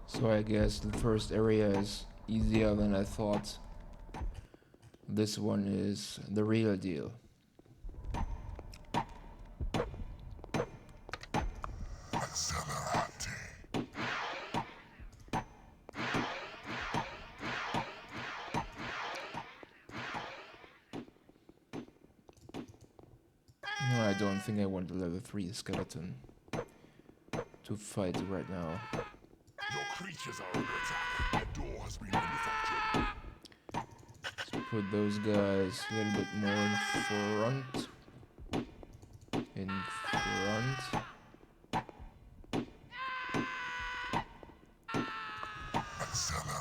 So I guess the first area is easier than I thought. This one is the real deal. Accelerate. No, I don't think I want a level 3 skeleton to fight right now. Your creatures are under attack. A door has been manufactured. Let's put those guys a little bit more in front. In front. Accelerate.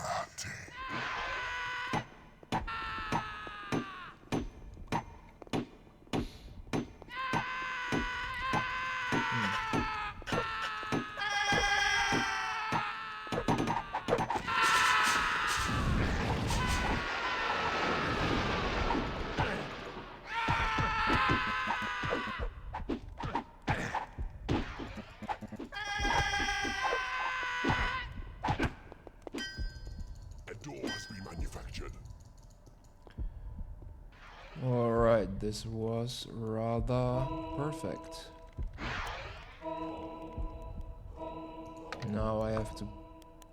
Alright, this was rather perfect. Now I have to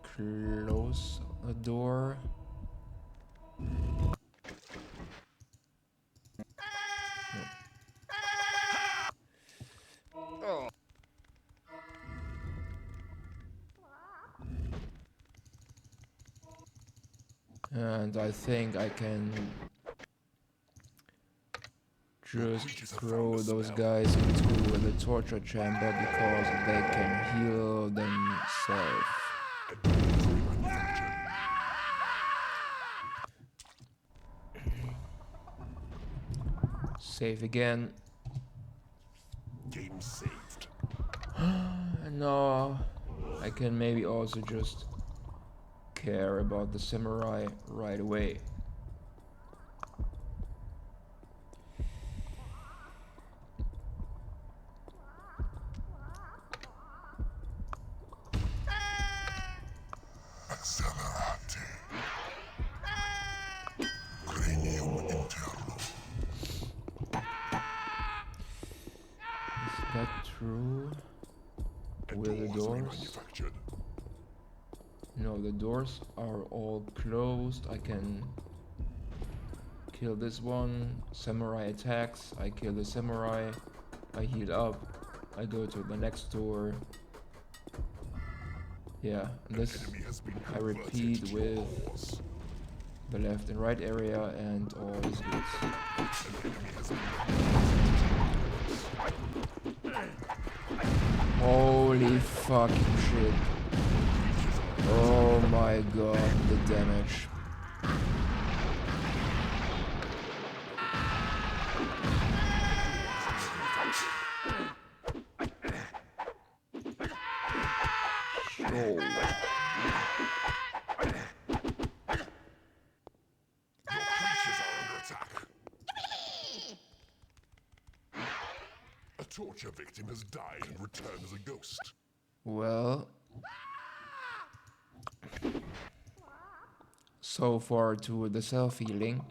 close a door. And I think I can just throw those guys into the torture chamber because they can heal themselves. Save again. Game saved. No, I can maybe also just care about the samurai right away. Accelerate. Cranium internal. Is that true? With the doors? No, the doors are all closed. I can kill this one. Samurai attacks. I kill the samurai. I heal up. I go to the next door. Yeah, An this enemy has been I converted repeat to your with cause. the left and right area and all is good. An enemy has been Holy fucking shit. Oh my god, the damage. Oh. Your creatures are under attack. A torture victim has died and returned as a ghost. Well, so far to the self-healing.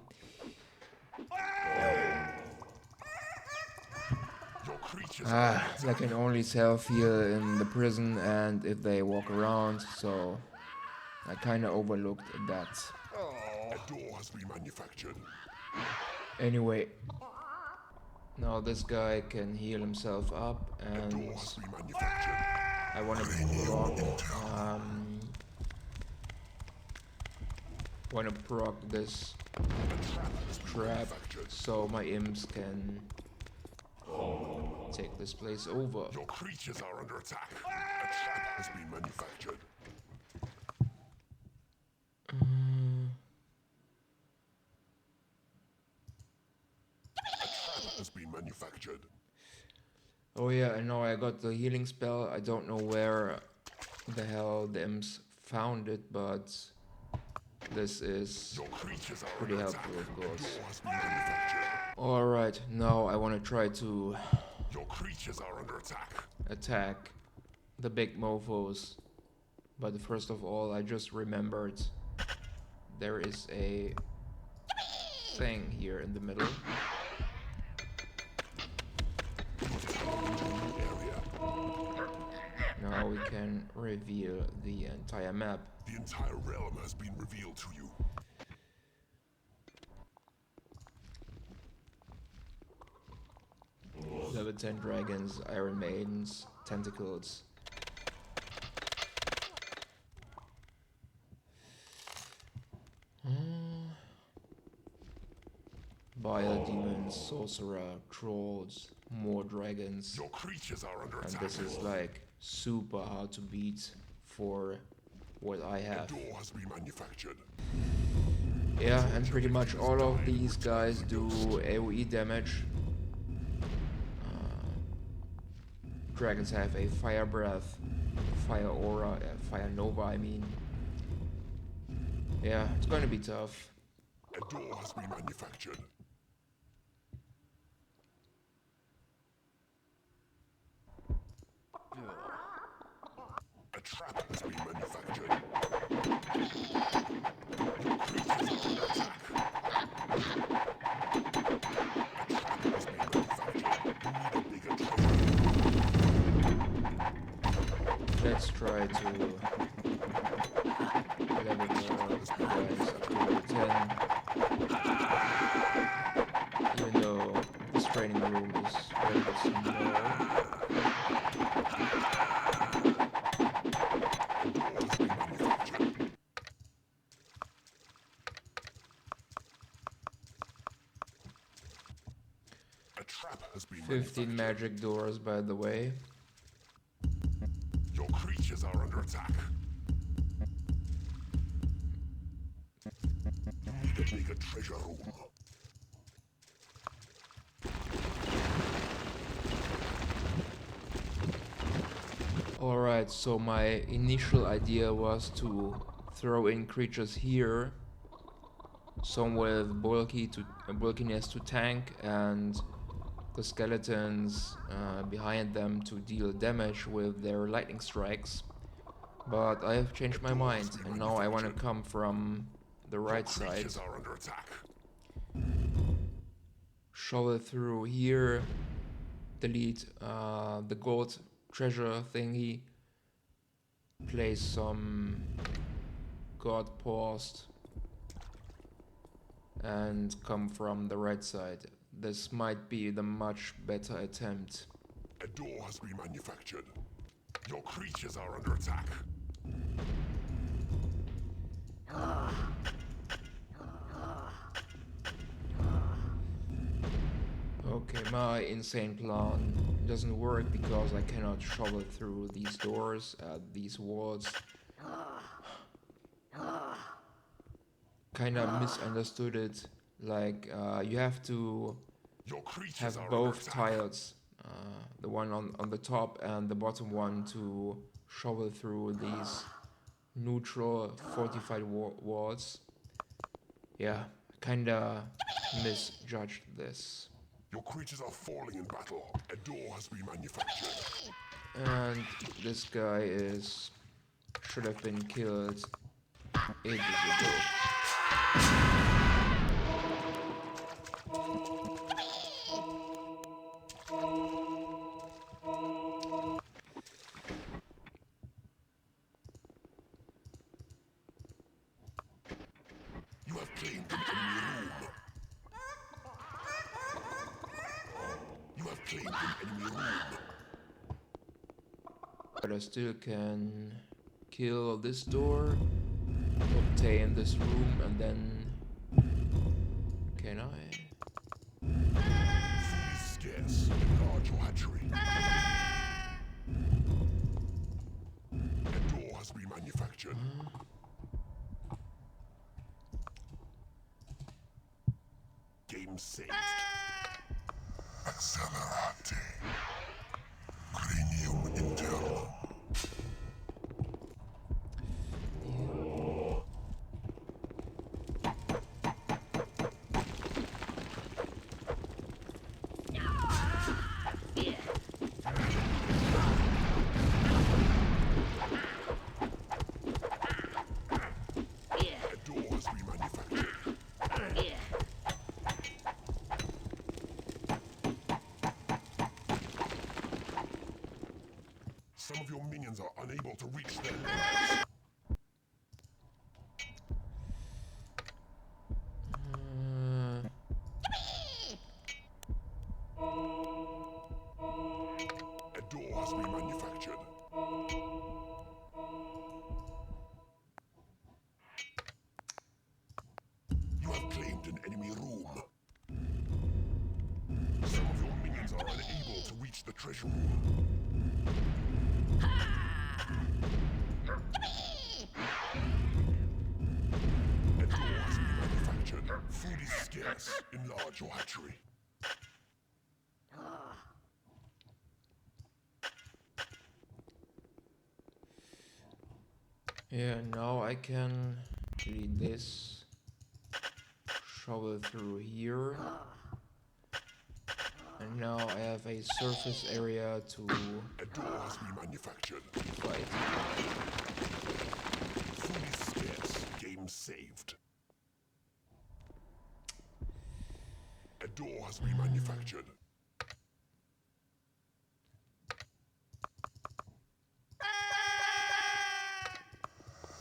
Your creatures are under They can only self-heal in the prison and if they walk around, so I kinda overlooked that. A door has been manufactured. Anyway, now this guy can heal himself up A and door has been manufactured. I wanna proc this A trap has been trap manufactured. so my imps can take this place over. Your creatures are under attack. A trap has been manufactured. A trap has been manufactured. Oh yeah, I know I got the healing spell. I don't know where the hell the imps found it, but this is Your creatures are pretty under helpful, attack. of A course. door has been manufactured. Alright, now I want to try to Your creatures are under attack. attack the big mofos. But first of all, I just remembered there is a thing here in the middle. Area. Now we can reveal the entire map. The entire realm has been revealed to you. Level 10 dragons, iron maidens, tentacles. Bile demons, sorcerer, trolls, more dragons. Your creatures are under And attack. this is like super hard to beat for what I A have. door has been manufactured. Yeah, and pretty much all of these guys do AoE damage. Dragons have a fire breath, fire aura, fire nova, I mean. Yeah, it's gonna be tough. A door has been manufactured. A trap has been manufactured. Your creatures are under attack. A trap has been manufactured. You need a bigger treasure. Let's try to level the guys up to level 10. Even though this training room is very small. A trap has been 15 magic doors, by the way. Your creatures are under attack. You need a bigger treasure room. Alright, so my initial idea was to throw in creatures here, some with bulkiness to tank, and the skeletons behind them to deal damage with their lightning strikes. But I have changed my mind, and now I want to come from the right side. Creatures are under attack. Shovel through here, delete the gold treasure thingy, place some god paused, and come from the right side. This might be the much better attempt. A door has been manufactured. Your creatures are under attack. Okay, my insane plan doesn't work because I cannot shovel through these doors, these walls. Kinda misunderstood it. Like, you have to Your creatures have are both under attack. tiles, the one on the top and the bottom one, to shovel through these neutral fortified walls. Yeah, kinda misjudged this. Your creatures are falling in battle. A door has been manufactured. And this guy should have been killed ages ago. You have claimed an enemy room. You have claimed an enemy room. But I still can kill this door, obtain this room, and then... Can I? Food is scarce. Enlarge your hatchery. A door has been manufactured. Game saved. Accelerate. Cranium internum. A door has been manufactured. Some of your minions are unable to reach their limits. A door has been manufactured. You have claimed an enemy room. Some of your minions are unable to reach the treasure room. A door has been manufactured. Food is scarce. Enlarge your hatchery. Yeah, now I can delete this, shovel through here, and now I have a surface area to A door has been manufactured. fight. Food is scarce. Game saved. A door has been manufactured.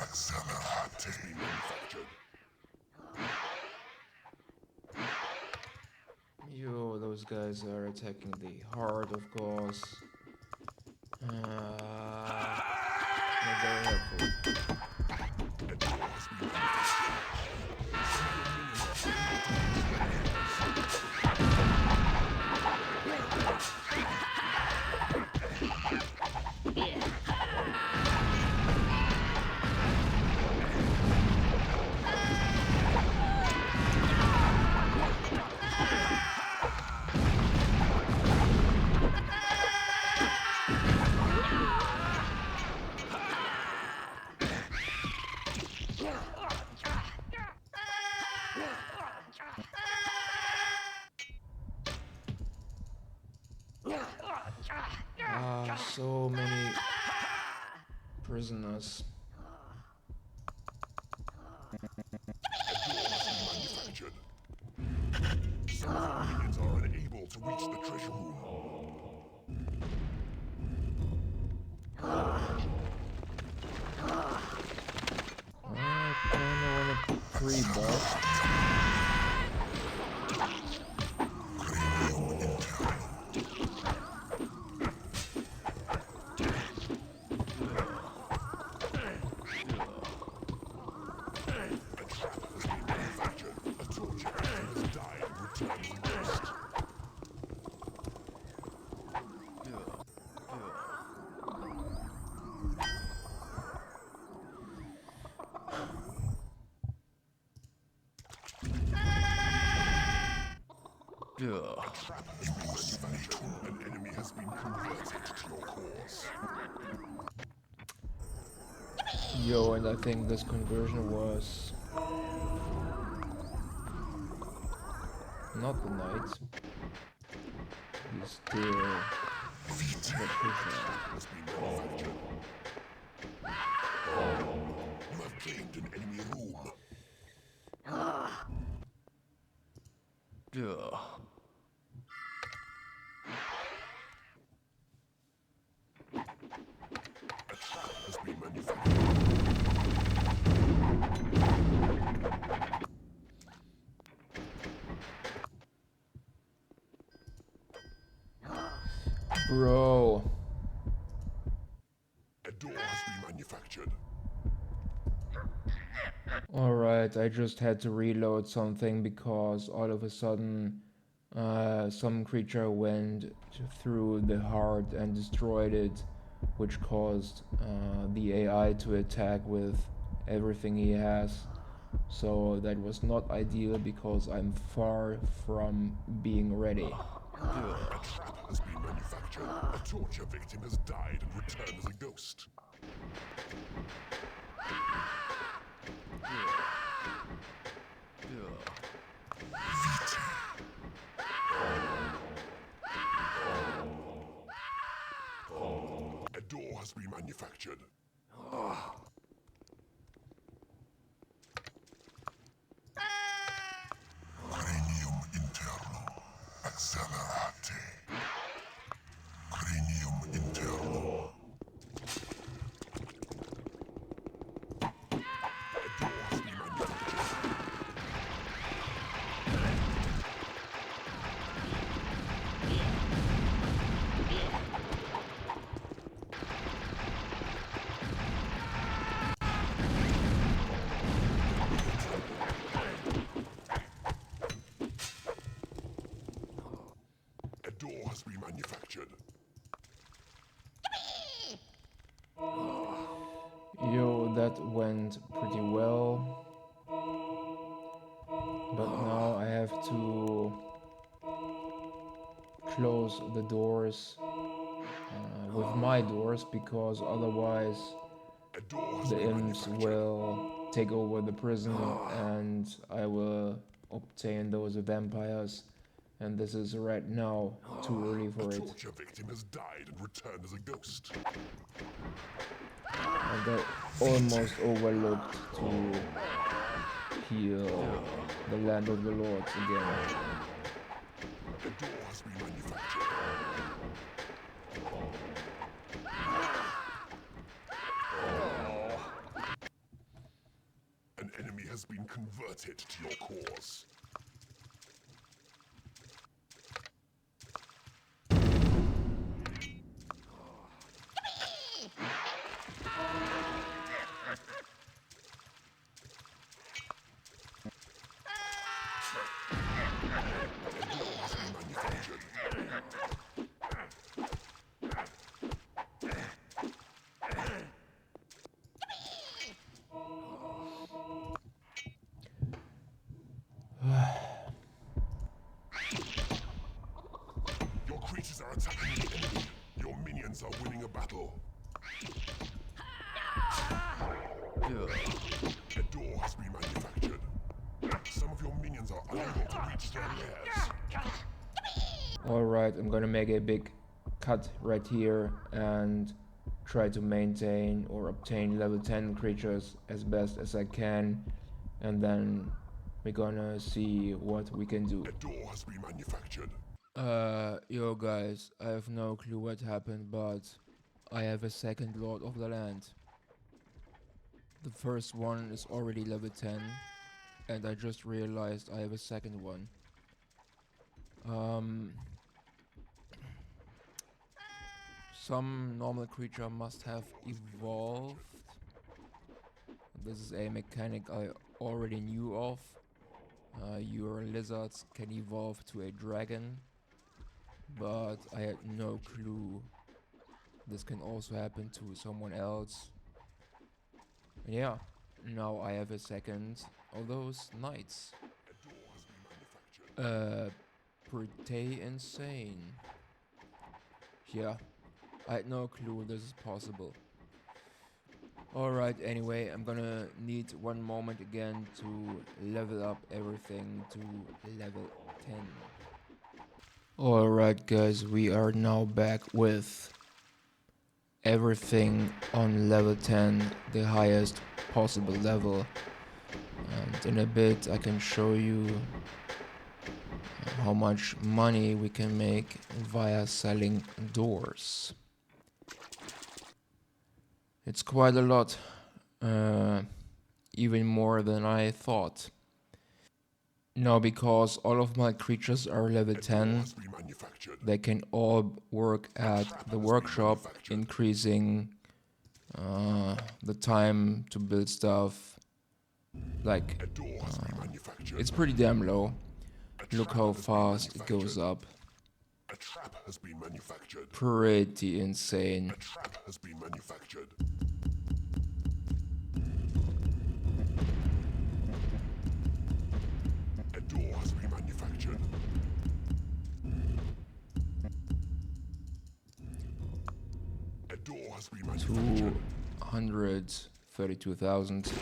Accelerate has been manufactured. Yo, those guys are attacking the heart, of course. Not very helpful. A door has been manufactured. So many prisoners. Manufactured. Some of your minions are unable to reach the treasure room. I kinda wanna pre-boss. Trap has been manufactured. An enemy has been converted to your cause. Yo, and I think this conversion was not the knight. He's still the Creaturetab. Has been manufactured. You have gained an enemy room. A trap has been manufactured. Bro. A door has been manufactured. Alright, I just had to reload something because all of a sudden some creature went through the heart and destroyed it, which caused the AI to attack with everything he has. So that was not ideal because I'm far from being ready. A trap has been manufactured. A torture victim has died and returned as a ghost. A door has been manufactured. Cranium internal. Accelerate. Cranium internal. A door has been manufactured. A door has been manufactured. Yo, that went pretty well. But now I have to close the doors with my doors because otherwise A door has the been imps manufactured. will take over the prison and I will obtain those vampires. And this is right now too early A for it. torture victim has died and returned as a ghost. I got almost overlooked to heal the land of the lords again. A door has been manufactured. An enemy has been converted to your cause. A door has been manufactured. Your creatures are attacking the enemy. Your minions are winning a battle. A door has been manufactured. Some of your minions are unable to reach their lairs. Alright, I'm gonna make a big cut right here and try to maintain or obtain level 10 creatures as best as I can, and then we're gonna see what we can do. A door has been manufactured. Yo guys, I have no clue what happened, but I have a second Lord of the Land. The first one is already level 10, and I just realized I have a second one. Some normal creature must have evolved. This is a mechanic I already knew of. Your lizards can evolve to a dragon, but I had no clue this can also happen to someone else. And yeah, now I have a second of those knights. A door has been manufactured. pretty insane. Yeah, I had no clue this is possible. Alright, anyway, I'm gonna need one moment again to level up everything to level 10. Alright guys, we are now back with everything on level 10, the highest possible level. And in a bit I can show you how much money we can make via selling doors. It's quite a lot, even more than I thought. Now, because all of my creatures are level 10, they can all work at the workshop, increasing the time to build stuff. Like, it's pretty damn low. Look how fast it goes up. A trap has been manufactured. Pretty insane. A trap has been manufactured. A door has been manufactured. A door has been manufactured. 232,000.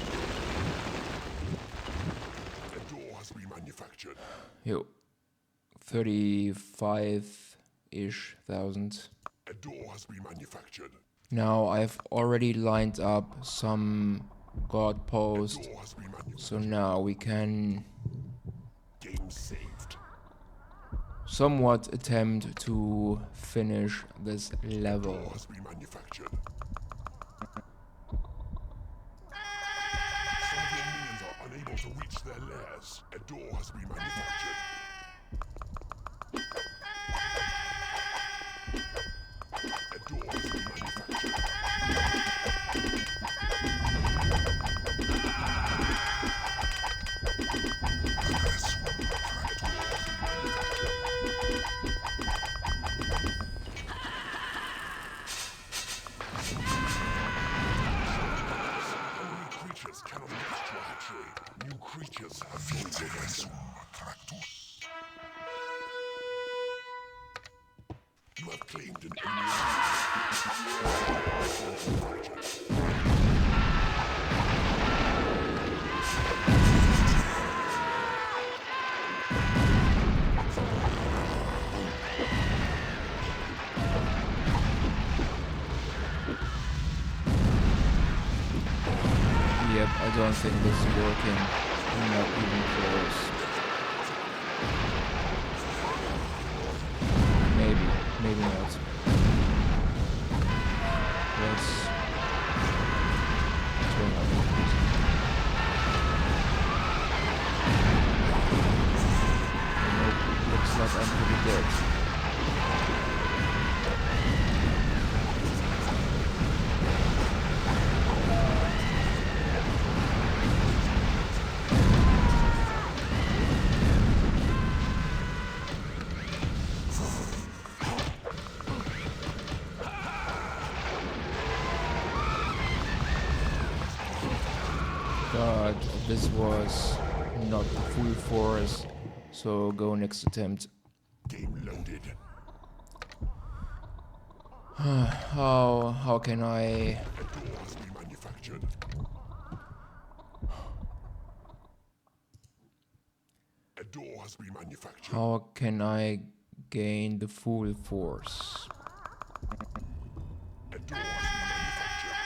A door has been manufactured. Yo, 35-ish thousand. A door has been manufactured. Now I've already lined up some god A posts, door has been manufactured. so now we can Game saved. somewhat attempt to finish this Door level. has been manufactured. Some of your minions are unable to reach their lairs. A door has been manufactured. A door has been manufactured. Hungry creatures cannot reach your hatchery. New creatures have joined your ransom. You have claimed an Yep, I don't think this is working. Not even close. Maybe not. Let's turn on the music. Nope, looks like I'm pretty dead. God, this was not the full force, so go next attempt. game loaded. How can I... A door has been manufactured. A door has been manufactured. How can I gain the full force? A door has been manufactured.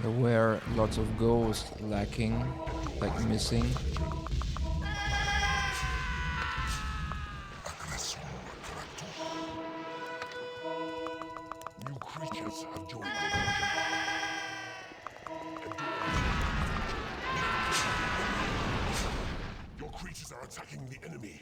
There were lots of ghosts lacking, like missing. New creatures have joined your ransom. A door has been manufactured. Your creatures are attacking the enemy.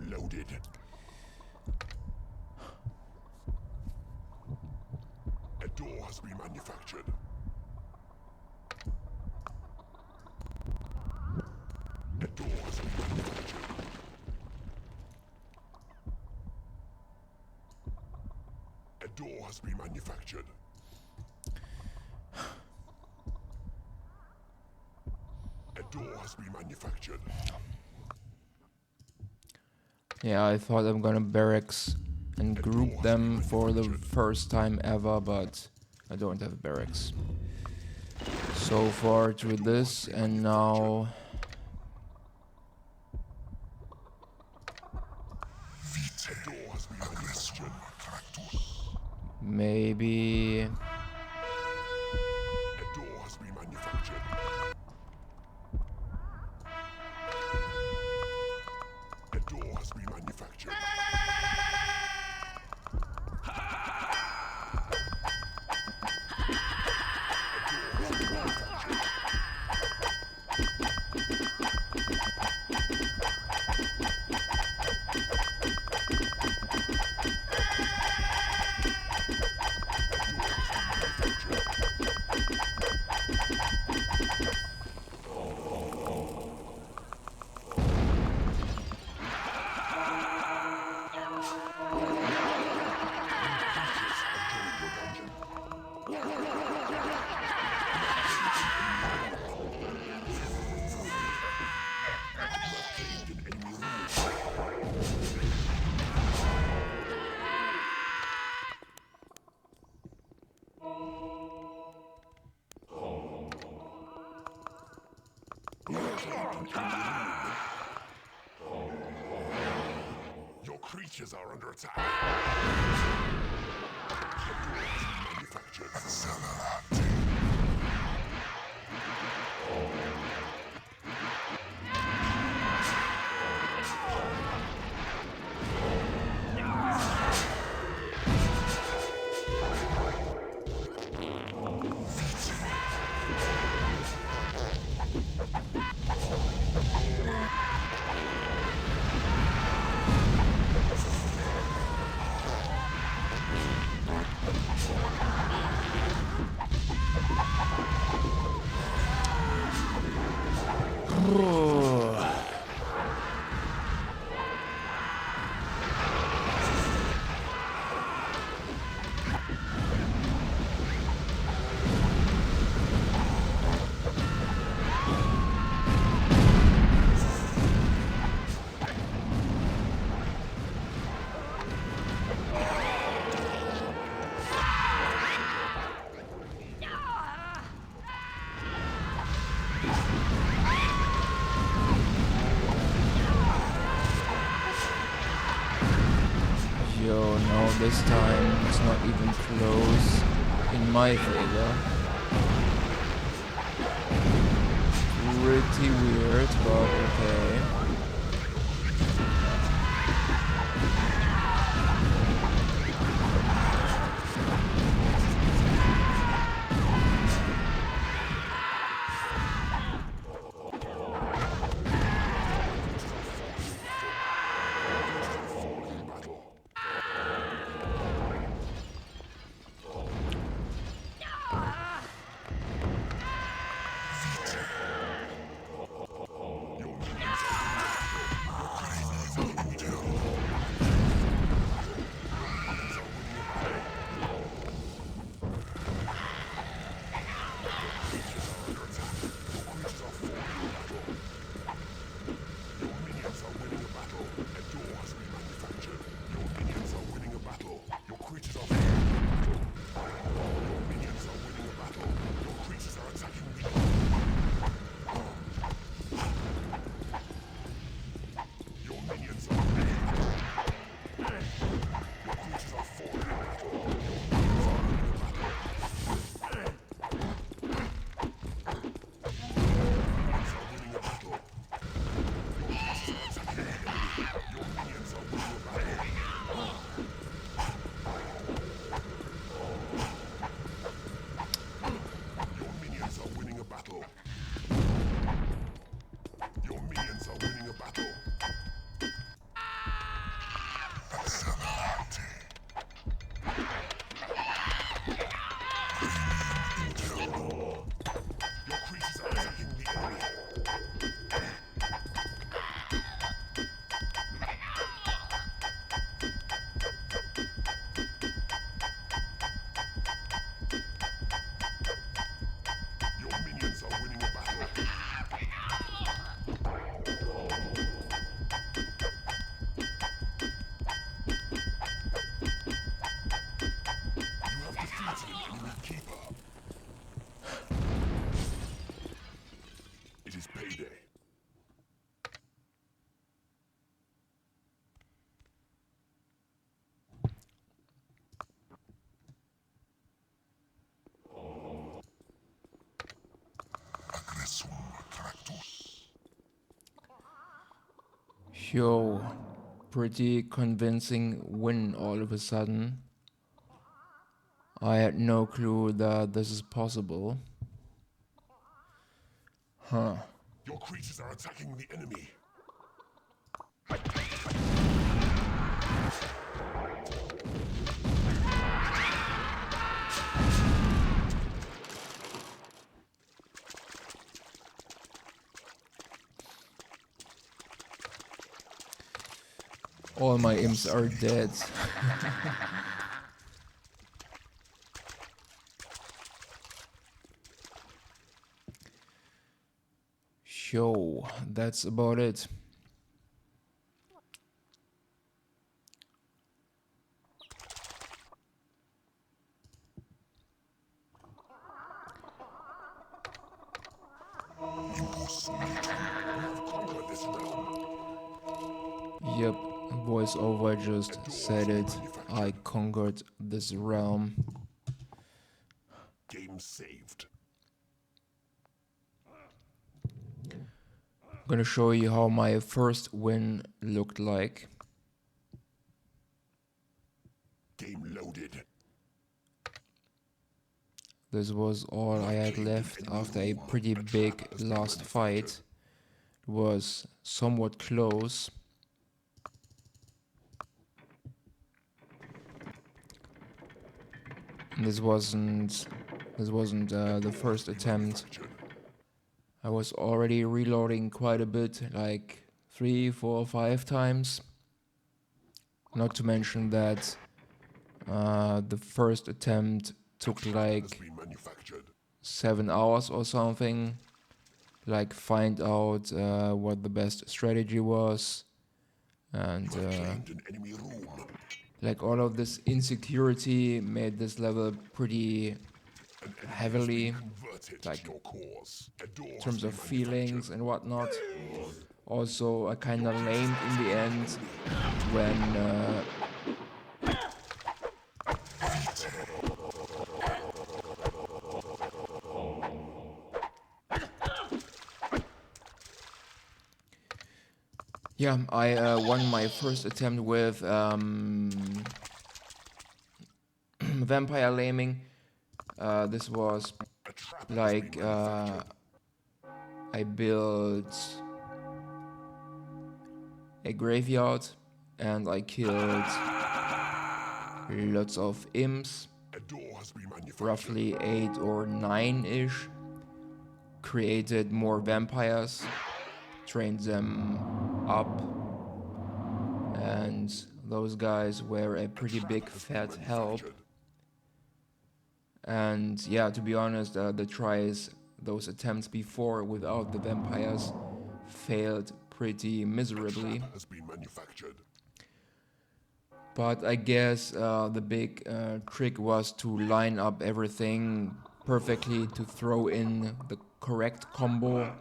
loaded. A door has been manufactured. A door has been manufactured. A door has been manufactured. A door has been manufactured. Yeah, I thought I'm gonna barracks and group them for the first time ever, but I don't have barracks. So far through this, and now A door has been manufactured. maybe A door has been manufactured. A door has been manufactured. Your creatures are under attack. A door has been manufactured. yo, no, this time it's not even close in my favor. Pretty weird, but okay. Yo, pretty convincing win all of a sudden. I had no clue that this is possible. Huh. Your creatures are attacking the enemy. All my imps are dead. Yo, that's about it. Yep, voiceover just said it. I conquered this realm. Game saved. I'm gonna show you how my first win looked like. Game loaded. This was all I had left after a pretty big last fight. It was somewhat close. And this wasn't the first attempt. I was already reloading quite a bit, like 3, 4, 5 times. Not to mention that the first attempt took like 7 hours or something. Like find out what the best strategy was, and like all of this insecurity made this level pretty heavily, like in terms of feelings and whatnot. Also, I kinda lamed in the end when yeah, I won my first attempt with vampire laming. This was like I built a graveyard and I killed lots of imps, roughly 8 or 9-ish. Created more vampires, trained them up, and those guys were a pretty big fat help. And yeah, to be honest, the tries, those attempts before without the vampires failed pretty miserably. But I guess the big trick was to line up everything perfectly to throw in the correct combo.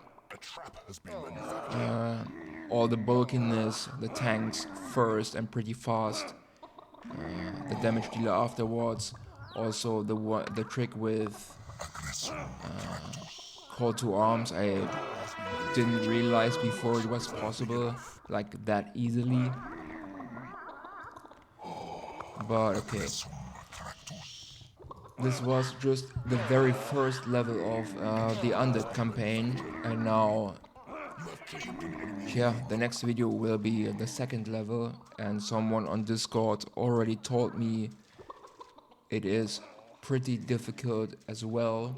All the bulkiness, the tanks first and pretty fast, the damage dealer afterwards. Also the trick with call to arms, I didn't realize before it was possible like that easily. But okay. This was just the very first level of the Undead campaign, and now, yeah, the next video will be the second level, and someone on Discord already told me it is pretty difficult as well.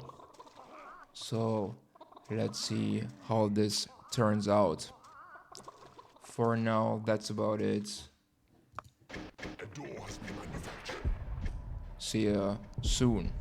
So let's see how this turns out. For now, that's about it. See ya soon.